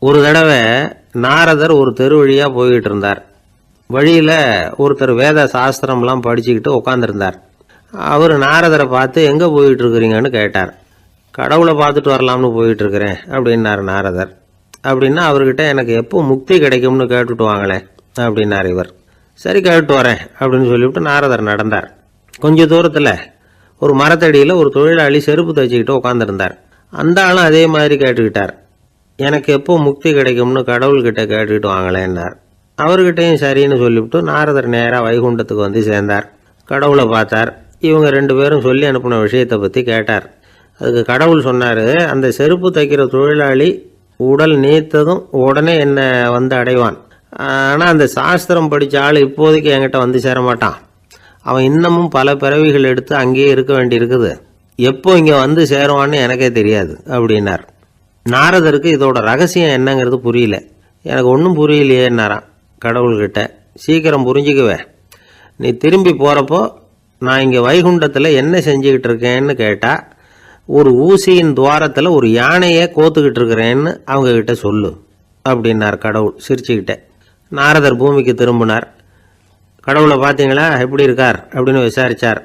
ஒரு தடவை நாரதர் ஒரு தெரு வழியாக போய்கிட்டு இருந்தார். வழியில் ஒருத்தர் வேத சாஸ்திரம்லாம் படிச்சுக்கிட்டு உட்காந்துருந்தார். அவர் நாரதரை பார்த்து எங்கே போயிட்டு இருக்கிறீங்கன்னு கேட்டார். கடவுளை பார்த்துட்டு வரலாம்னு போயிட்டு இருக்கிறேன் அப்படின்னார் நாரதர். அப்படின்னா அவர்கிட்ட எனக்கு எப்போ முக்தி கிடைக்கும்னு கேட்டுட்டு வாங்களேன் அப்படின்னார் இவர். சரி கேட்டு வரேன் அப்படின்னு சொல்லிவிட்டு நாரதர் நடந்தார். கொஞ்சம் தூரத்தில் ஒரு மரத்தடியில் ஒரு தொழிலாளி செருப்பு தைச்சிக்கிட்டு உட்காந்துருந்தார். அந்த ஆளும் அதே மாதிரி கேட்டுக்கிட்டார். எனக்கு எப்போ முக்தி கிடைக்கும்னு கடவுள்கிட்ட கேட்டுக்கிட்டு வாங்களேன்னார். அவர்கிட்டையும் சரின்னு சொல்லிவிட்டு நாரதர் நேராக வைகுண்டத்துக்கு வந்து சேர்ந்தார். கடவுளை பார்த்தார். இவங்க 2 பேரும் சொல்லி அனுப்பின விஷயத்தை பற்றி கேட்டார். அதுக்கு கடவுள் சொன்னார், அந்த செருப்பு தைக்கிற தொழிலாளி உடல் நீத்ததும் உடனே என்னை வந்து அடைவான். ஆனால் அந்த சாஸ்திரம் படித்த ஆள் இப்போதைக்கு என்கிட்ட வந்து சேரமாட்டான். அவன் இன்னமும் பல பிறவிகள் எடுத்து அங்கேயே இருக்க வேண்டி இருக்குது. எப்போ இங்கே வந்து சேருவான்னு எனக்கே தெரியாது அப்படின்னார். நாரதருக்கு இதோட ரகசியம் என்னங்கிறது புரியல. எனக்கு ஒன்றும் புரியலையேன்னாரான் கடவுள்கிட்ட. சீக்கிரம் புரிஞ்சுக்குவேன், நீ திரும்பி போகிறப்போ நான் இங்கே வைகுண்டத்தில் என்ன செஞ்சுக்கிட்டு இருக்கேன்னு கேட்டால் ஒரு ஊசியின் துவாரத்தில் ஒரு யானையை கோத்துக்கிட்டு இருக்கிறேன்னு அவங்கக்கிட்ட சொல்லு அப்படின்னார் கடவுள் சிரிச்சுக்கிட்டே. நாரதர் பூமிக்கு திரும்பினார். கடவுளை பார்த்தீங்களா எப்படி இருக்கார் அப்படின்னு விசாரித்தார்.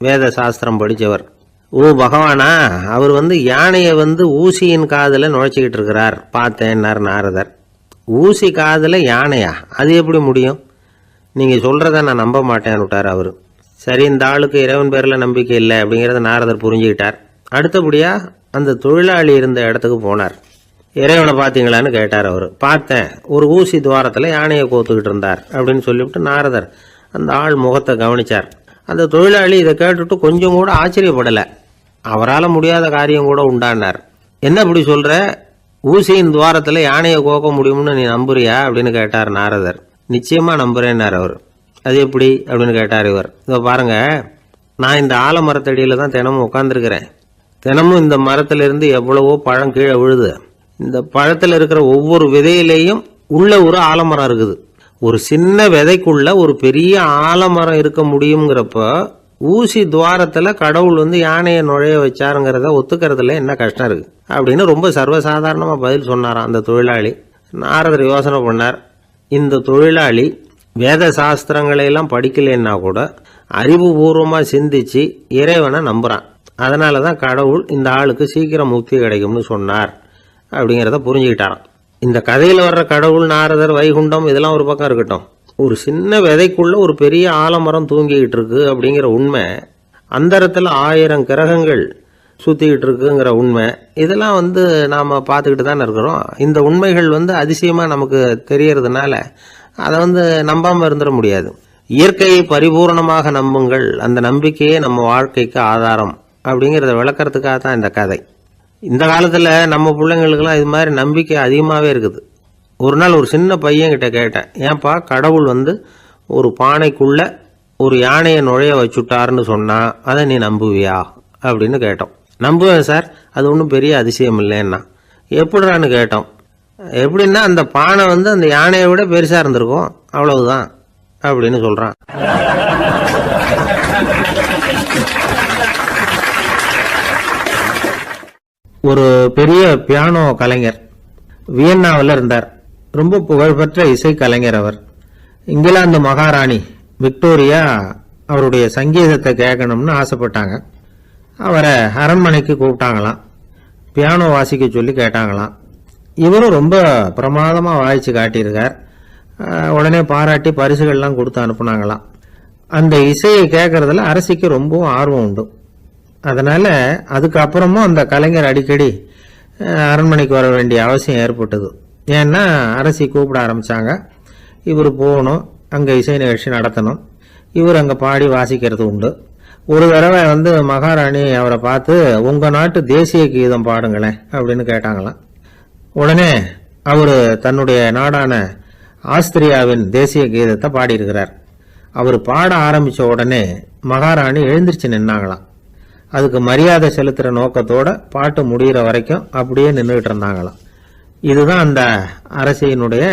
வேத சாஸ்திரம் படித்தவர். ஓ பகவானா, அவர் யானையை ஊசியின் காதில் நுழைச்சிக்கிட்டு இருக்கிறார் பார்த்தேன்னார் நாரதர். ஊசி காதில் யானையா? அது எப்படி முடியும்? நீங்கள் சொல்கிறத நான் நம்ப மாட்டேன்னு விட்டார் அவர். சரி, இந்த ஆளுக்கு இறைவன் பேரில் நம்பிக்கை இல்லை அப்படிங்கிறத நாரதர் புரிஞ்சுக்கிட்டார். அடுத்தபடியாக அந்த தொழிலாளி இருந்த இடத்துக்கு போனார். இறைவனை பார்த்தீங்களான்னு கேட்டார் அவர். பார்த்தேன், ஒரு ஊசி துவாரத்தில் யானையை கோத்துக்கிட்டு இருந்தார் அப்படின்னு சொல்லிவிட்டு நாரதர் அந்த ஆள் முகத்தை கவனித்தார். அந்த தொழிலாளி இதை கேட்டுட்டு கொஞ்சம் கூட ஆச்சரியப்படலை. அவரால் முடியாத காரியம் கூட உண்டானார். என்ன இப்படி சொல்கிற? ஊசியின் துவாரத்தில் யானையை கோக்க முடியும்னு நீ நம்புறியா அப்படின்னு கேட்டார் நாரதர். நிச்சயமாக நம்புகிறேன்னார் அவர். அது எப்படி அப்படின்னு கேட்டார் இவர். இதை பாருங்கள், நான் இந்த ஆலமரத்தடியில் தான் தினமும் உட்காந்துருக்கிறேன். தினமும் இந்த மரத்திலிருந்து எவ்வளவோ பழம் கீழே விழுது. இந்த பழத்தில் இருக்கிற ஒவ்வொரு விதையிலேயும் உள்ள ஒரு ஆலமரம் இருக்குது. ஒரு சின்ன விதைக்குள்ள ஒரு பெரிய ஆலமரம் இருக்க முடியுங்கிறப்ப ஊசி துவாரத்தில் கடவுள் யானையை நுழைய வச்சாருங்கிறத ஒத்துக்கிறதுல என்ன கஷ்டம் இருக்கு அப்படின்னு ரொம்ப சர்வசாதாரணமாக பதில் சொன்னாராம் அந்த தொழிலாளி. நாரதர் யோசனை பண்ணார். இந்த தொழிலாளி வேத சாஸ்திரங்களையெல்லாம் படிக்கலைன்னா கூட அறிவுபூர்வமாக சிந்திச்சு இறைவனை நம்புகிறான். அதனால தான் கடவுள் இந்த ஆளுக்கு சீக்கிரம் முக்தி கிடைக்கும்னு சொன்னார் அப்படிங்கிறத புரிஞ்சுக்கிட்டாராம். இந்த கதையில் வர்ற கடவுள், நாரதர், வைகுண்டம் இதெல்லாம் ஒரு பக்கம் இருக்கட்டும், ஒரு சின்ன விதைக்குள்ள ஒரு பெரிய ஆலமரம் தூங்கிக்கிட்டு இருக்கு அப்படிங்கிற உண்மை, அந்தரத்தில் 1000 கிரகங்கள் சுற்றிக்கிட்டு இருக்குங்கிற உண்மை, இதெல்லாம் நாம் பார்த்துக்கிட்டு தானே இருக்கிறோம். இந்த உண்மைகள் அதிசயமாக நமக்கு தெரியறதுனால அதை நம்பாமல் இருந்துட முடியாது. இயற்கையை பரிபூர்ணமாக நம்புங்கள், அந்த நம்பிக்கையே நம்ம வாழ்க்கைக்கு ஆதாரம் அப்படிங்கிறத விளக்கறதுக்காக தான் இந்த கதை. இந்த காலத்தில் நம்ம பிள்ளைங்களுக்கெல்லாம் இது மாதிரி நம்பிக்கை அதிகமாகவே இருக்குது. ஒரு நாள் ஒரு சின்ன பையன்கிட்ட கேட்டேன், ஏன்பா கடவுள் ஒரு பானைக்குள்ளே ஒரு யானையை நுழைய வச்சுட்டாருன்னு சொன்னால் அதை நீ நம்புவியா அப்படின்னு கேட்டோம். நம்புவேன் சார், அது ஒன்றும் பெரிய அதிசயம் இல்லைன்னா. எப்படிறான்னு கேட்டோம். எப்படின்னா அந்த பானை அந்த யானையை விட பெருசாக இருந்திருக்கும், அவ்வளவுதான் அப்படின்னு சொல்கிறான். ஒரு பெரிய பியானோ கலைஞர் வியன்னாவில் இருந்தார். ரொம்ப புகழ்பெற்ற இசை கலைஞர் அவர். இங்கிலாந்து மகாராணி விக்டோரியா அவருடைய சங்கீதத்தை கேட்கணும்னு ஆசைப்பட்டாங்க. அவரை அரண்மனைக்கு கூப்பிட்டாங்களாம். பியானோ வாசிக்க சொல்லி கேட்டாங்களாம். இவரும் ரொம்ப பிரமாதமாக வாய்ச்சி காட்டியிருக்கார். உடனே பாராட்டி பரிசுகள்லாம் கொடுத்து அனுப்புனாங்களாம். அந்த இசையை கேட்கறதுல அரசிக்கு ரொம்பவும் ஆர்வம் உண்டு. அதனால் அதுக்கப்புறமும் அந்த கலைஞர் அடிக்கடி அரண்மனைக்கு வர வேண்டிய அவசியம் ஏற்பட்டது. ஏன்னா அரசி கூப்பிட ஆரம்பித்தாங்க. இவர் போகணும், அங்கே இசை நிகழ்ச்சி நடத்தணும். இவர் அங்கே பாடி வாசிக்கிறது உண்டு. ஒரு தடவை மகாராணி அவரை பார்த்து, உங்கள் நாட்டு தேசிய கீதம் பாடுங்களேன் அப்படின்னு கேட்டாங்களாம். உடனே அவர் தன்னுடைய நாடான ஆஸ்திரியாவின் தேசிய கீதத்தை பாடியிருக்கிறார். அவர் பாட ஆரம்பித்த உடனே மகாராணி எழுந்திருச்சு நின்னாங்களாம். அதுக்கு மரியாதை செலுத்துகிற நோக்கத்தோட பாட்டு முடிகிற வரைக்கும் அப்படியே நின்றுகிட்டு இருந்தாங்களாம். இதுதான் அந்த அரசியினுடைய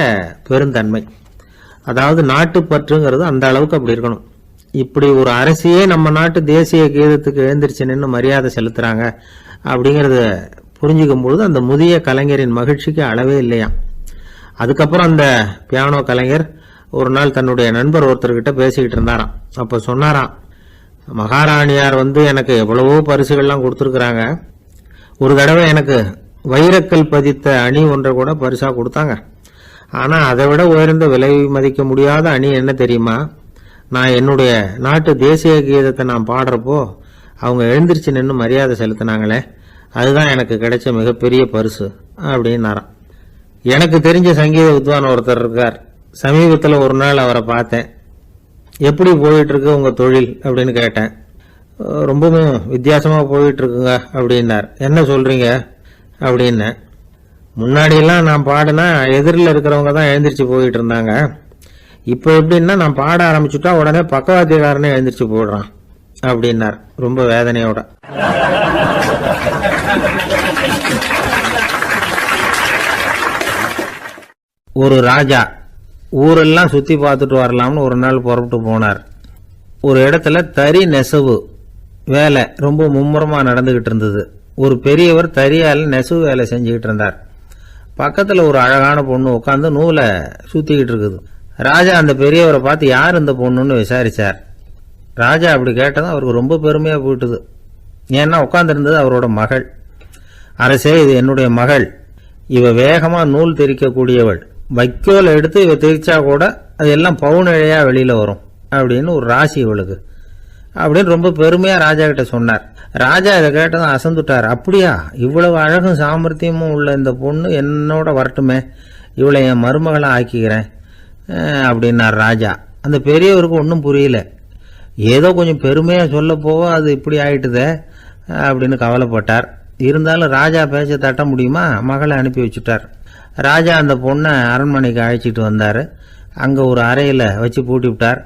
பெருந்தன்மை. அதாவது நாட்டுப்பற்றுங்கிறது அந்த அளவுக்கு அப்படி இருக்கணும். இப்படி ஒரு அரசியே நம்ம நாட்டு தேசிய கீதத்துக்கு எழுந்திருச்சு நின்று மரியாதை செலுத்துகிறாங்க அப்படிங்கிறது புரிஞ்சுக்கும் பொழுது அந்த முதிய கலைஞரின் மகிழ்ச்சிக்கு அளவே இல்லையாம். அதுக்கப்புறம் அந்த பியானோ கலைஞர் ஒரு நாள் தன்னுடைய நண்பர் ஒருத்தர்கிட்ட பேசிக்கிட்டு இருந்தாராம். அப்போ சொன்னாராம், மகாராணியார் எனக்கு எவ்வளவோ பரிசுகள்லாம் கொடுத்துருக்குறாங்க. ஒரு தடவை எனக்கு வைரக்கல் பதித்த அணி ஒன்றை கூட பரிசா கொடுத்தாங்க. ஆனால் அதை விட உயர்ந்த விலை மதிக்க முடியாத அணி என்ன தெரியுமா? நான் என்னுடைய நாட்டு தேசிய கீதத்தை நான் பாடுறப்போ அவங்க எழுந்திருச்சு நின்று மரியாதை செலுத்தினாங்களே, அதுதான் எனக்கு கிடைச்ச மிகப்பெரிய பரிசு அப்படின்னாராம். எனக்கு தெரிஞ்ச சங்கீத வித்வான் ஒருத்தர் இருக்கார். சமீபத்தில் ஒரு நாள் அவரை பார்த்தேன். எப்படி போயிட்டு இருக்கு உங்க தொழில் அப்படின்னு கேட்டேன். ரொம்பவும் வித்தியாசமாக போயிட்டு இருக்குங்க அப்படின்னார். என்ன சொல்றீங்க அப்படின்னு. முன்னாடியெல்லாம் நான் பாடினா எதிரில் இருக்கிறவங்க தான் எழுந்திரிச்சு போயிட்டு இருந்தாங்க. இப்போ எப்படின்னா நான் பாட ஆரம்பிச்சுட்டா உடனே பக்கவாத்தியக்காரனே எழுந்திரிச்சு போடுறான் அப்படின்னார் ரொம்ப வேதனையோட. ஒரு ராஜா ஊரெல்லாம் சுத்தி பார்த்துட்டு வரலாம்னு ஒரு நாள் புறப்பட்டு போனார். ஒரு இடத்துல தறி நெசவு வேலை ரொம்ப மும்முரமா நடந்துகிட்டு இருந்தது. ஒரு பெரியவர் தறியால் நெசவு வேலை செஞ்சுக்கிட்டு இருந்தார். பக்கத்துல ஒரு அழகான பொண்ணு உட்காந்து நூலை சுத்திக்கிட்டு இருக்குது. ராஜா அந்த பெரியவரை பார்த்து யார் இந்த பொண்ணுன்னு விசாரிச்சார். ராஜா அப்படி கேட்டதும் அவருக்கு ரொம்ப பெருமையா போயிட்டுது. ஏன்னா உட்காந்துருந்தது அவரோட மகள். அரசே, இது என்னுடைய மகள். இவ வேகமா நூல் தெரிக்கக்கூடியவள். வைக்கோல் எடுத்து இவ தெரிச்சா கூட அது எல்லாம் பவுனிழையா வெளியில வரும் அப்படின்னு ஒரு ராசி இவளுக்கு அப்படின்னு ரொம்ப பெருமையா ராஜா கிட்ட சொன்னார். ராஜா இதை கேட்டதும் அசந்துட்டார். அப்படியா, இவ்வளவு அழகும் சாமர்த்தியமும் உள்ள இந்த பொண்ணு என்னோட வரட்டுமே, இவளை என் மருமகளை ஆக்கிக்கிறேன் அப்படின்னார் ராஜா. அந்த பெரியவருக்கு ஒன்றும் புரியல. ஏதோ கொஞ்சம் பெருமையா சொல்ல போக அது இப்படி ஆயிட்டுதே அப்படின்னு கவலைப்பட்டார். இருந்தாலும் ராஜா பேச்ச தட்ட முடியுமா, மகளை அனுப்பி வச்சுட்டார். ராஜா அந்த பொண்ணை அரண்மனைக்கு அழைச்சிட்டு வந்தார். அங்கே ஒரு அறையில் வச்சு பூட்டி விட்டார்.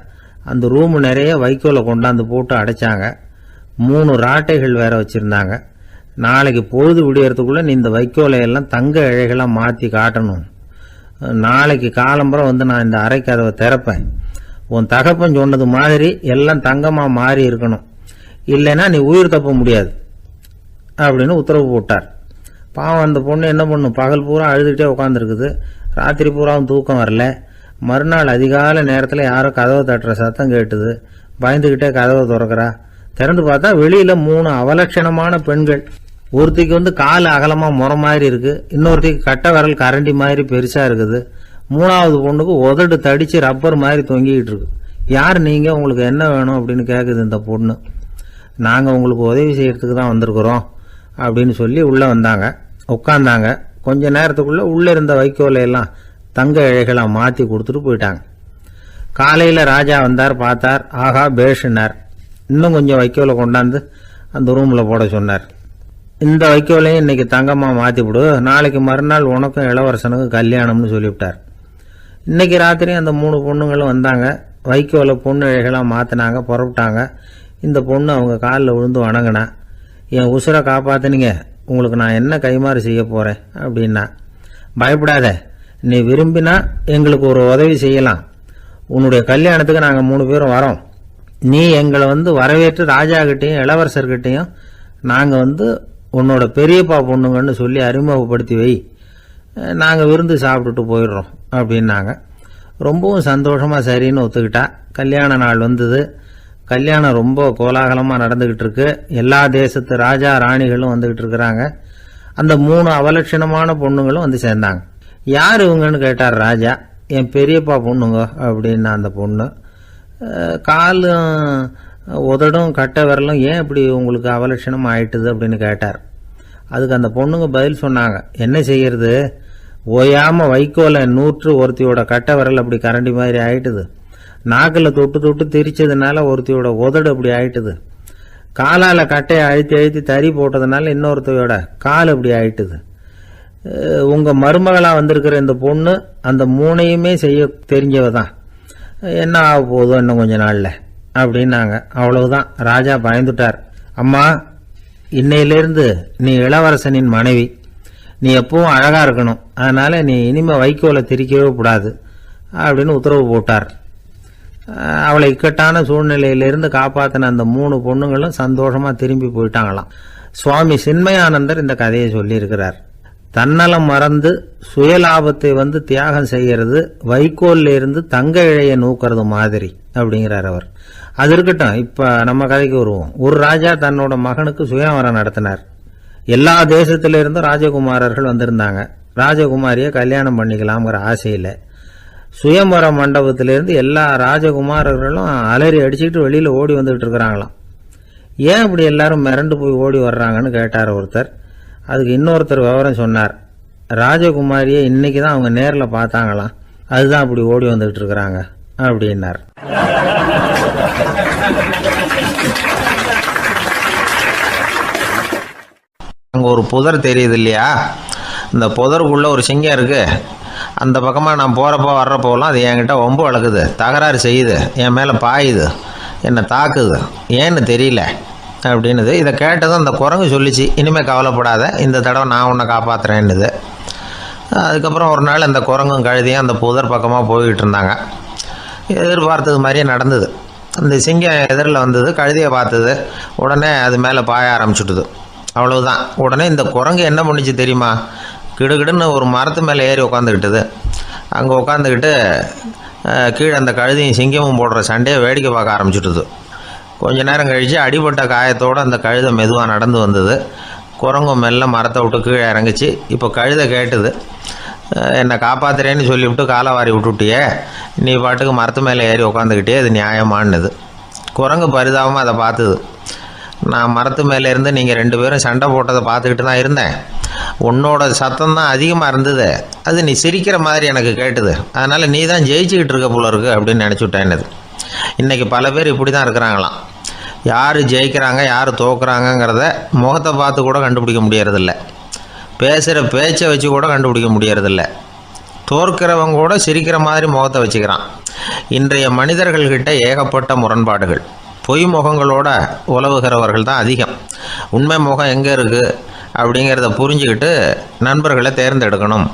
அந்த ரூமு நிறைய வைக்கோலை கொண்டாந்து போட்டு அடைச்சாங்க. 3 ராட்டைகள் வேற வச்சுருந்தாங்க. நாளைக்கு பொழுது விடியறதுக்குள்ளே நீ இந்த வைக்கோலை எல்லாம் தங்க இழைகளாக மாற்றி காட்டணும். நாளைக்கு காலம்புறம் நான் இந்த அறை கதவை திறப்பேன். உன் தகப்பன் சொன்னது மாதிரி எல்லாம் தங்கமாக மாறி இருக்கணும், இல்லைன்னா நீ உயிர் தப்ப முடியாது அப்படின்னு உத்தரவு போட்டார். பாவம் அந்த பொண்ணு என்ன பண்ணும், பகல் பூரா அழுதுகிட்டே உட்காந்துருக்குது. ராத்திரி பூராவும் தூக்கம் வரல. மறுநாள் அதிகாலை நேரத்தில் யாரோ கதவை தட்டுற சத்தம் கேட்டுது. பயந்துகிட்டே கதவை திறக்கிறா. திறந்து பார்த்தா வெளியில 3 அவலட்சணமான பெண்கள். ஒருத்திக்கு கால் அகலமா முறை மாதிரி இருக்கு, இன்னொருத்திக்கு கட்டை விரல் கரண்டி மாதிரி பெருசா இருக்குது, 3வது பொண்ணுக்கு உதடு தடிச்சு ரப்பர் மாதிரி தொங்கிக்கிட்டு இருக்கு. யார் நீங்க, உங்களுக்கு என்ன வேணும் அப்படின்னு கேக்குது இந்த பொண்ணு. நாங்க உங்களுக்கு உதவி செய்யறதுக்கு தான் வந்திருக்கிறோம் அப்படின்னு சொல்லி உள்ள வந்தாங்க. உட்கார்ந்தாங்க. கொஞ்ச நேரத்துக்குள்ள உள்ள இருந்த வைக்கோலையெல்லாம் தங்க இழைகளா மாத்தி கொடுத்துட்டு போயிட்டாங்க. காலையில ராஜா வந்தார், பார்த்தார். ஆகா பேஷுனார். இன்னும் கொஞ்சம் வைக்கோலை கொண்டாந்து அந்த ரூம்ல போட சொன்னார். இந்த வைக்கோலையும் இன்னைக்கு தங்கமா மாத்தி விடு, நாளைக்கு மறுநாள் உனக்கும் இளவரசனுக்கும் கல்யாணம்னு சொல்லிவிட்டார். இன்னைக்கு ராத்திரி அந்த 3 பொண்ணுங்களும் வந்தாங்க. வைக்கோலை பொண்ணு இழைகளா மாத்தினாங்க, புறப்பட்டாங்க. இந்த பொண்ணு அவங்க காலில் விழுந்து வணங்கினா. என் உசுரை காப்பாத்தினீங்க, உங்களுக்கு நான் என்ன கைமாறு செய்ய போறேன் அப்படின்னா. பயப்படாத, நீ விரும்பினா எங்களுக்கு ஒரு உதவி செய்யலாம். உன்னுடைய கல்யாணத்துக்கு நாங்கள் 3 பேரும் வரோம். நீ எங்களை வரவேற்று ராஜா கிட்டையும் இளவரசர்கிட்டையும் நாங்கள் உன்னோட பெரியப்பா பொண்ணுங்கன்னு சொல்லி அறிமுகப்படுத்தி வை, நாங்கள் விருந்து சாப்பிட்டுட்டு போயிடுறோம் அப்படின்னாங்க. ரொம்பவும் சந்தோஷமா சரின்னு ஒத்துக்கிட்டா. கல்யாண நாள் வந்தது. கல்யாணம் ரொம்ப கோலாகலமாக நடந்துகிட்டு இருக்கு. எல்லா தேசத்து ராஜா ராணிகளும் வந்துகிட்டு இருக்கிறாங்க. அந்த 3 அவலட்சணமான பொண்ணுங்களும் சேர்ந்தாங்க. யார் இவங்கன்னு கேட்டார் ராஜா. என் பெரியப்பா பொண்ணுங்க அப்படின்னு அந்த பொண்ணு. காலும் உதடும் கட்டை விரலும் ஏன் இப்படி உங்களுக்கு அவலட்சணம் ஆயிட்டுது அப்படின்னு கேட்டார். அதுக்கு அந்த பொண்ணுங்க பதில் சொன்னாங்க. என்ன செய்யறது, ஓயாம வைக்கோலை நூற்று ஒருத்தியோட கட்டை விரல் அப்படி கரண்டி மாதிரி ஆயிட்டுது. நாக்கில் தொட்டு தொட்டு திரிச்சதுனால ஒருத்தியோட உதடு அப்படி ஆயிட்டுது. காலால கட்டையை அழுத்தி அழுத்தி தறி போட்டதுனால இன்னொருத்தையோட கால் அப்படி ஆயிட்டுது. உங்க மருமகளா வந்திருக்கிற இந்த பொண்ணு அந்த 3ஐயுமே செய்ய தெரிஞ்சவ தான். என்ன ஆக போதும் இன்னும் கொஞ்ச நாள்ல அப்படின்னாங்க. அவ்வளவுதான். ராஜா பயந்துட்டார். அம்மா, இன்னையிலிருந்து நீ இளவரசனின் மனைவி. நீ எப்பவும் அழகா இருக்கணும். அதனால நீ இனிமே வைக்கோலை திரிக்கவே கூடாது அப்படின்னு உத்தரவு போட்டார். அவளை இக்கட்டான சூழ்நிலையிலிருந்து காப்பாத்தின அந்த 3 பொண்ணுங்களும் சந்தோஷமா திரும்பி போயிட்டாங்களாம். சுவாமி சின்மயானந்தர் இந்த கதையை சொல்லியிருக்கிறார். தன்னலம் மறந்து சுயலாபத்தை தியாகம் செய்யறது வைக்கோல்ல இருந்து தங்க இழைய நூக்கிறது மாதிரி அப்படிங்கிறார் அவர். அது இருக்கட்டும், இப்ப நம்ம கதைக்கு வருவோம். ஒரு ராஜா தன்னோட மகனுக்கு சுயவரம் நடத்தினார். எல்லா தேசத்திலிருந்தும் ராஜகுமாரர்கள் வந்திருந்தாங்க. ராஜகுமாரியை கல்யாணம் பண்ணிக்கலாம்ங்கிற ஆசையில் சுயம்பர மண்டபத்திலிருந்து எல்லா ராஜகுமாரர்களும் அலறி அடிச்சுக்கிட்டு வெளியில் ஓடி வந்துகிட்டு இருக்கிறாங்களாம். ஏன் இப்படி எல்லாரும் மிரண்டு போய் ஓடி வர்றாங்கன்னு கேட்டார் ஒருத்தர். அதுக்கு இன்னொருத்தர் விவரம் சொன்னார். ராஜகுமாரியை இன்னைக்கு தான் அவங்க நேரில் பார்த்தாங்களாம், அதுதான் அப்படி ஓடி வந்துகிட்டு இருக்கிறாங்க அப்படின்னார். அங்கே ஒரு புதர் தெரியுது இல்லையா, இந்த புதருக்குள்ள ஒரு சிங்கம் இருக்கு. அந்த பக்கமாக நான் போகிறப்போ வர்றப்போலாம் அது என்கிட்ட வம்பு வளர்க்குது, தகராறு செய்யுது, என் மேலே பாயுது, என்னை தாக்குது, ஏன்னு தெரியல அப்படின்னுது. இதை கேட்டதும் அந்த குரங்கு சொல்லிச்சு, இனிமேல் கவலைப்படாத, இந்த தடவை நான் உன்னை காப்பாற்றுறேன்னுது. அதுக்கப்புறம் ஒரு நாள் அந்த குரங்கும் கழுதியும் அந்த புதர் பக்கமாக போய்கிட்டு இருந்தாங்க. எதிர்பார்த்தது மாதிரியே நடந்தது. அந்த சிங்கம் எதிரில் வந்தது, கழுதியை பார்த்தது, உடனே அது மேலே பாய ஆரம்பிச்சுட்டுது. அவ்வளவுதான். உடனே இந்த குரங்கு என்ன பண்ணிச்சு தெரியுமா, கிடுகிடுன்னு ஒரு மரத்து மேலே ஏறி உட்காந்துக்கிட்டது. அங்கே உட்காந்துக்கிட்டு கீழே அந்த கழுதியும் சிங்கமும் போடுற சண்டையை வேடிக்கை பார்க்க ஆரம்பிச்சுட்டுது. கொஞ்ச நேரம் கழித்து அடிபட்ட காயத்தோடு அந்த கழுதை மெதுவாக நடந்து வந்தது. குரங்கும் மெல்ல மரத்தை விட்டு கீழே இறங்குச்சு. இப்போ கழுதை கேட்டுது, என்னை காப்பாற்றுறேன்னு சொல்லிவிட்டு காலவாரி விட்டுட்டியே, நீ பாட்டுக்கு மரத்து மேலே ஏறி உட்காந்துக்கிட்டே, அது நியாயமானது. குரங்கு பரிதாபமாக அதை பார்த்துது. நான் மரத்து மேலே இருந்து நீங்கள் 2 பேரும் சண்டை போட்டதை பார்த்துக்கிட்டு தான் இருந்தேன். உன்னோட சத்தம் தான் அதிகமாக இருந்தது, அது நீ சிரிக்கிற மாதிரி எனக்கு கேட்டுது, அதனால் நீ தான் ஜெயிச்சுக்கிட்டு இருக்க போல இருக்கு அப்படின்னு நினச்சிவிட்டேன்னது. இன்றைக்கி பல பேர் இப்படி தான் இருக்கிறாங்களாம். யார் ஜெயிக்கிறாங்க யார் தோக்குறாங்கங்கிறத முகத்தை பார்த்து கூட கண்டுபிடிக்க முடியறதில்ல, பேசுகிற பேச்சை வச்சு கூட கண்டுபிடிக்க முடியறதில்ல. தோற்கிறவங்க கூட சிரிக்கிற மாதிரி முகத்தை வச்சுக்கிறான். இன்றைய மனிதர்கள்கிட்ட ஏகப்பட்ட முரண்பாடுகள். பொய் முகங்களோட உலவுகிறவர்கள் தான் அதிகம். உண்மை முகம் எங்கே இருக்குது அப்படிங்கிறத புரிஞ்சுக்கிட்டு நண்பர்களை தேர்ந்தெடுக்கணும்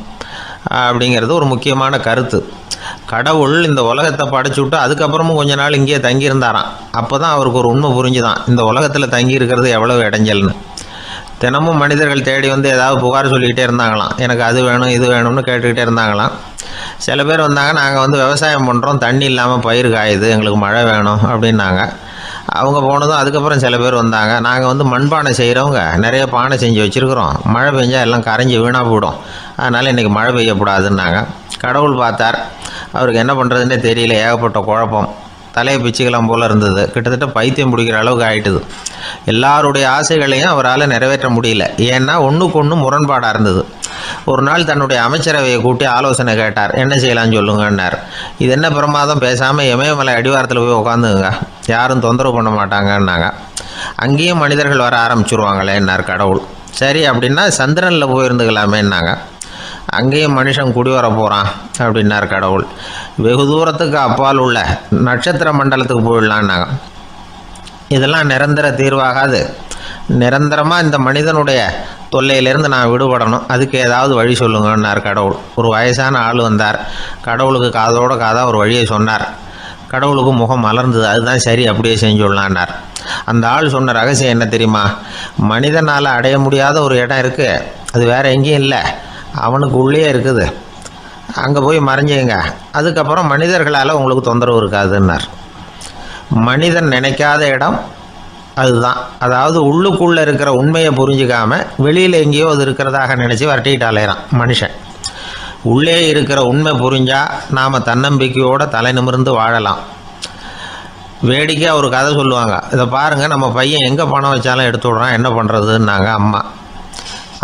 அப்படிங்கிறது ஒரு முக்கியமான கருத்து. கடவுள் இந்த உலகத்தை படைச்சுவிட்டு அதுக்கப்புறமும் கொஞ்ச நாள் இங்கேயே தங்கியிருந்தாராம். அப்போ தான் அவருக்கு ஒரு உண்மை புரிஞ்சுதான், இந்த உலகத்தில் தங்கி இருக்கிறது எவ்வளவு இடைஞ்சல்னு. தினமும் மனிதர்கள் தேடி ஏதாவது புகார் சொல்லிக்கிட்டே இருந்தாங்களாம். எனக்கு அது வேணும் இது வேணும்னு கேட்டுக்கிட்டே இருந்தாங்களாம். சில பேர் வந்தாங்க, நாங்கள் விவசாயம் பண்ணுறோம், தண்ணி இல்லாமல் பயிர் காயுது, எங்களுக்கு மழை வேணும் அப்படின்னாங்க. அவங்க போனதும் அதுக்கப்புறம் சில பேர் வந்தாங்க, நாங்கள் மண்பானை செய்கிறவங்க, நிறைய பானை செஞ்சு வச்சுருக்குறோம், மழை பெஞ்சால் எல்லாம் கரைஞ்சி வீணாக போயிடும், அதனால் இன்றைக்கி மழை பெய்யக்கூடாதுன்னாங்க. கடவுள் பார்த்தார், அவருக்கு என்ன பண்ணுறதுன்னே தெரியல, ஏகப்பட்ட குழப்பம், தலையை பிச்சுக்கலாம் போல் இருந்தது, கிட்டத்தட்ட பைத்தியம் பிடிக்கிற அளவுக்கு ஆகிட்டுது. எல்லாருடைய ஆசைகளையும் அவரால் நிறைவேற்ற முடியல, ஏன்னா ஒன்றுக்கு ஒன்று முரண்பாடாக இருந்தது. ஒரு நாள் தன்னுடைய அமைச்சரவையை கூட்டி ஆலோசனை கேட்டார். என்ன செய்யலான்னு சொல்லுங்கன்னார். இது என்ன பிரமாதம், பேசாமல் இமயமலை அடிவாரத்தில் போய் உட்காந்துங்க, யாரும் தொந்தரவு பண்ண மாட்டாங்கன்னாங்க. அங்கேயும் மனிதர்கள் வர ஆரம்பிச்சுருவாங்களேன்னார் கடவுள். சரி அப்படின்னா சந்திரனில் போயிருந்துக்கலாமேன்னாங்க. அங்கேயும் மனுஷன் குடி வர போகிறான் அப்படின்னார் கடவுள். வெகு தூரத்துக்கு அப்பால் உள்ள நட்சத்திர மண்டலத்துக்கு போயிடலான்னாங்க. இதெல்லாம் நிரந்தர தீர்வாகாது, நிரந்தரமாக இந்த மனிதனுடைய தொல்லையிலேருந்து நான் விடுபடணும், அதுக்கு ஏதாவது வழி சொல்லுங்கன்னார் கடவுள். ஒரு வயசான ஆள் வந்தார். கடவுளுக்கு காதோட காதாக ஒரு வழியை சொன்னார். கடவுளுக்கு முகம் மலர்ந்தது. அதுதான் சரி, அப்படியே செஞ்சுடலான்னார். அந்த ஆள் சொன்ன ரகசியம் என்ன தெரியுமா, மனிதனால் அடைய முடியாத ஒரு இடம் இருக்குது, அது வேறு எங்கேயும் இல்லை, அவனுக்கு உள்ளே இருக்குது, அங்கே போய் மறைஞ்சிங்க, அதுக்கப்புறம் மனிதர்களால் உங்களுக்கு தொந்தரவு இருக்காதுன்னார். மனிதன் நினைக்காத இடம் அதுதான். அதாவது உள்ளுக்குள்ளே இருக்கிற உண்மையை புரிஞ்சிக்காம வெளியில் எங்கேயோ அது இருக்கிறதாக நினச்சி வரட்டிக்கிட்டு அலையிறான் மனுஷன். உள்ளே இருக்கிற உண்மை புரிஞ்சால் நாம் தன்னம்பிக்கையோடு தலை நிமிர்ந்து வாழலாம். வேடிக்கையாக ஒரு கதை சொல்லுவாங்க, இதை பாருங்கள், நம்ம பையன் எங்கே பணம் வச்சாலும் எடுத்து விட்றான், என்ன பண்ணுறதுன்னாங்க அம்மா.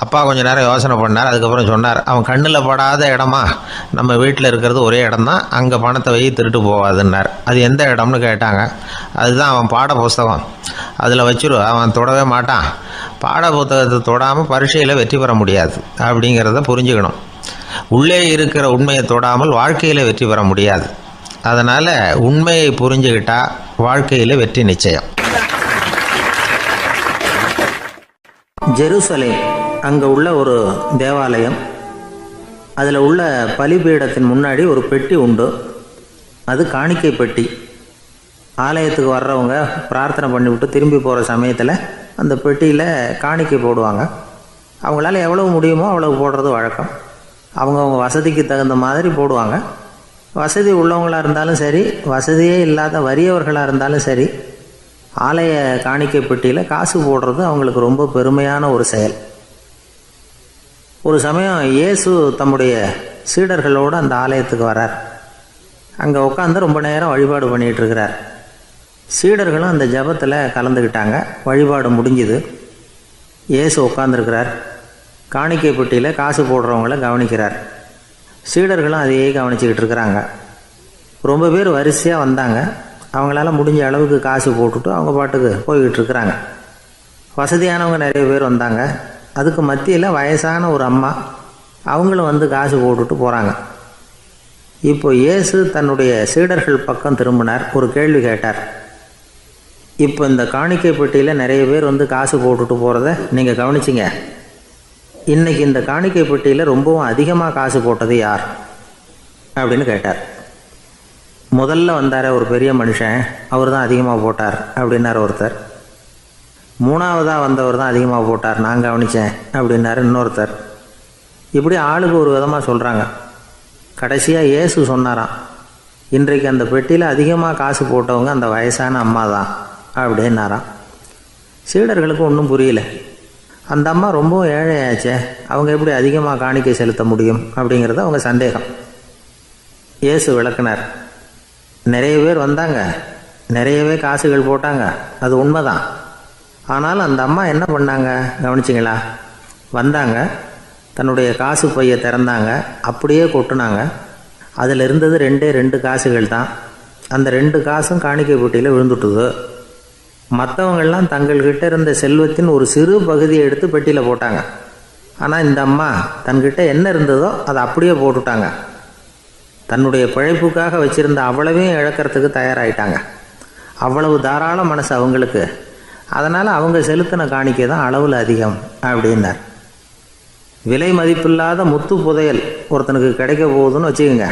அப்பா கொஞ்சம் நேரம் யோசனை பண்ணார். அதுக்கப்புறம் சொன்னார், அவன் கண்ணில் படாத இடமா, நம்ம வீட்டில் இருக்கிறது ஒரே இடம்தான், அங்கே பணத்தை வை திருட்டு போகாதுன்னார். அது எந்த இடம்னு கேட்டாங்க. அதுதான் அவன் பாட புஸ்தகம், அதில் வச்சிரு, அவன் தொடவே மாட்டான், பாட புத்தகத்தை தொடாமல் பரீட்சையில் வெற்றி பெற முடியாது அப்படிங்கிறத புரிஞ்சுக்கணும். உள்ளே இருக்கிற உண்மையை தொடாமல் வாழ்க்கையில் வெற்றி பெற முடியாது. அதனால் உண்மையை புரிஞ்சுக்கிட்டா வாழ்க்கையில் வெற்றி நிச்சயம். ஜெருசலேம் அங்கே உள்ள ஒரு தேவாலயம், அதில் உள்ள பலிபீடத்தின் முன்னாடி ஒரு பெட்டி உண்டு, அது காணிக்கை பெட்டி. ஆலயத்துக்கு வர்றவங்க பிரார்த்தனை பண்ணிவிட்டு திரும்பி போகிற சமயத்தில் அந்த பெட்டியில் காணிக்கை போடுவாங்க. அவங்களால எவ்வளவு முடியுமோ அவ்வளவு போடுறது வழக்கம். அவங்கவுங்க வசதிக்கு தகுந்த மாதிரி போடுவாங்க. வசதி உள்ளவங்களாக இருந்தாலும் சரி, வசதியே இல்லாத வறியவர்களாக இருந்தாலும் சரி, ஆலய காணிக்கை பெட்டியில் காசு போடுறது அவங்களுக்கு ரொம்ப பெருமையான ஒரு செயல். ஒரு சமயம் இயேசு தம்முடைய சீடர்களோடு அந்த ஆலயத்துக்கு வரார். அங்கே உட்காந்து ரொம்ப நேரம் வழிபாடு பண்ணிகிட்டு இருக்கிறார். சீடர்களும் அந்த ஜபத்தில் கலந்துக்கிட்டாங்க. வழிபாடு முடிஞ்சுது. இயேசு உட்காந்துருக்கிறார். காணிக்கை பெட்டியில் காசு போடுறவங்கள கவனிக்கிறார். சீடர்களும் அதையே கவனிச்சுக்கிட்டு இருக்கிறாங்க. ரொம்ப பேர் வரிசையாக வந்தாங்க. அவங்களால முடிஞ்ச அளவுக்கு காசு போட்டுட்டு அவங்க பாட்டுக்கு போய்கிட்டு இருக்கிறாங்க. வசதியானவங்க நிறைய பேர் வந்தாங்க. அதுக்கு மத்தியில் வயசான ஒரு அம்மா, அவங்களும் வந்து காசு போட்டுட்டு போகிறாங்க. இப்போ இயேசு தன்னுடைய சீடர்கள் பக்கம் திரும்பினார். ஒரு கேள்வி கேட்டார். இப்போ இந்த காணிக்கை பெட்டியில் நிறைய பேர் வந்து காசு போட்டுட்டு போகிறத நீங்கள் கவனிச்சிங்க. இன்றைக்கி இந்த காணிக்கை பெட்டியில் ரொம்பவும் அதிகமாக காசு போட்டது யார் அப்படின்னு கேட்டார். முதல்ல வந்தார் ஒரு பெரிய மனுஷன், அவர் தான் அதிகமாக போட்டார் அப்படின்னார் ஒருத்தர். மூணாவதாக வந்தவர் தான் அதிகமாக போட்டார், நான் கவனித்தேன் அப்படின்னாரு இன்னொருத்தர். இப்படி ஆளுக்கு ஒரு விதமாக சொல்கிறாங்க. கடைசியாக இயேசு சொன்னாராம், இன்றைக்கு அந்த பெட்டியில் அதிகமாக காசு போட்டவங்க அந்த வயசான அம்மா தான் அப்படின்னாராம். சீடர்களுக்கு ஒன்றும் புரியல. அந்த அம்மா ரொம்பவும் ஏழையாச்சே, அவங்க எப்படி அதிகமாக காணிக்கை செலுத்த முடியும் அப்படிங்கிறது அவங்க சந்தேகம். இயேசு விளக்குனார். நிறைய பேர் வந்தாங்க, நிறையவே காசுகள் போட்டாங்க, அது உண்மைதான். ஆனால் அந்த அம்மா என்ன பண்ணாங்க கவனிச்சிங்களா? வந்தாங்க, தன்னுடைய காசு பையை திறந்தாங்க, அப்படியே கொட்டுனாங்க. அதில் இருந்தது 2 காசுகள் தான். அந்த 2 காசும் காணிக்கை பெட்டியில் விழுந்துட்டுது. மற்றவங்கள்லாம் தங்கள்கிட்ட இருந்த செல்வத்தின் ஒரு சிறு பகுதியை எடுத்து பெட்டியில் போட்டாங்க. ஆனால் இந்த அம்மா தன்கிட்ட என்ன இருந்ததோ அதை அப்படியே போட்டுட்டாங்க. தன்னுடைய பிழைப்புக்காக வச்சுருந்த அவ்வளவையும் இழக்கிறதுக்கு தயாராகிட்டாங்க. அவ்வளவு தாராள மனசு அவங்களுக்கு. அதனால் அவங்க செலுத்தின காணிக்கை தான் அளவில் அதிகம் அப்படின்னார். விலை மதிப்பில்லாத முத்து புதையல் ஒருத்தனுக்கு கிடைக்க போகுதுன்னு வச்சுக்கோங்க.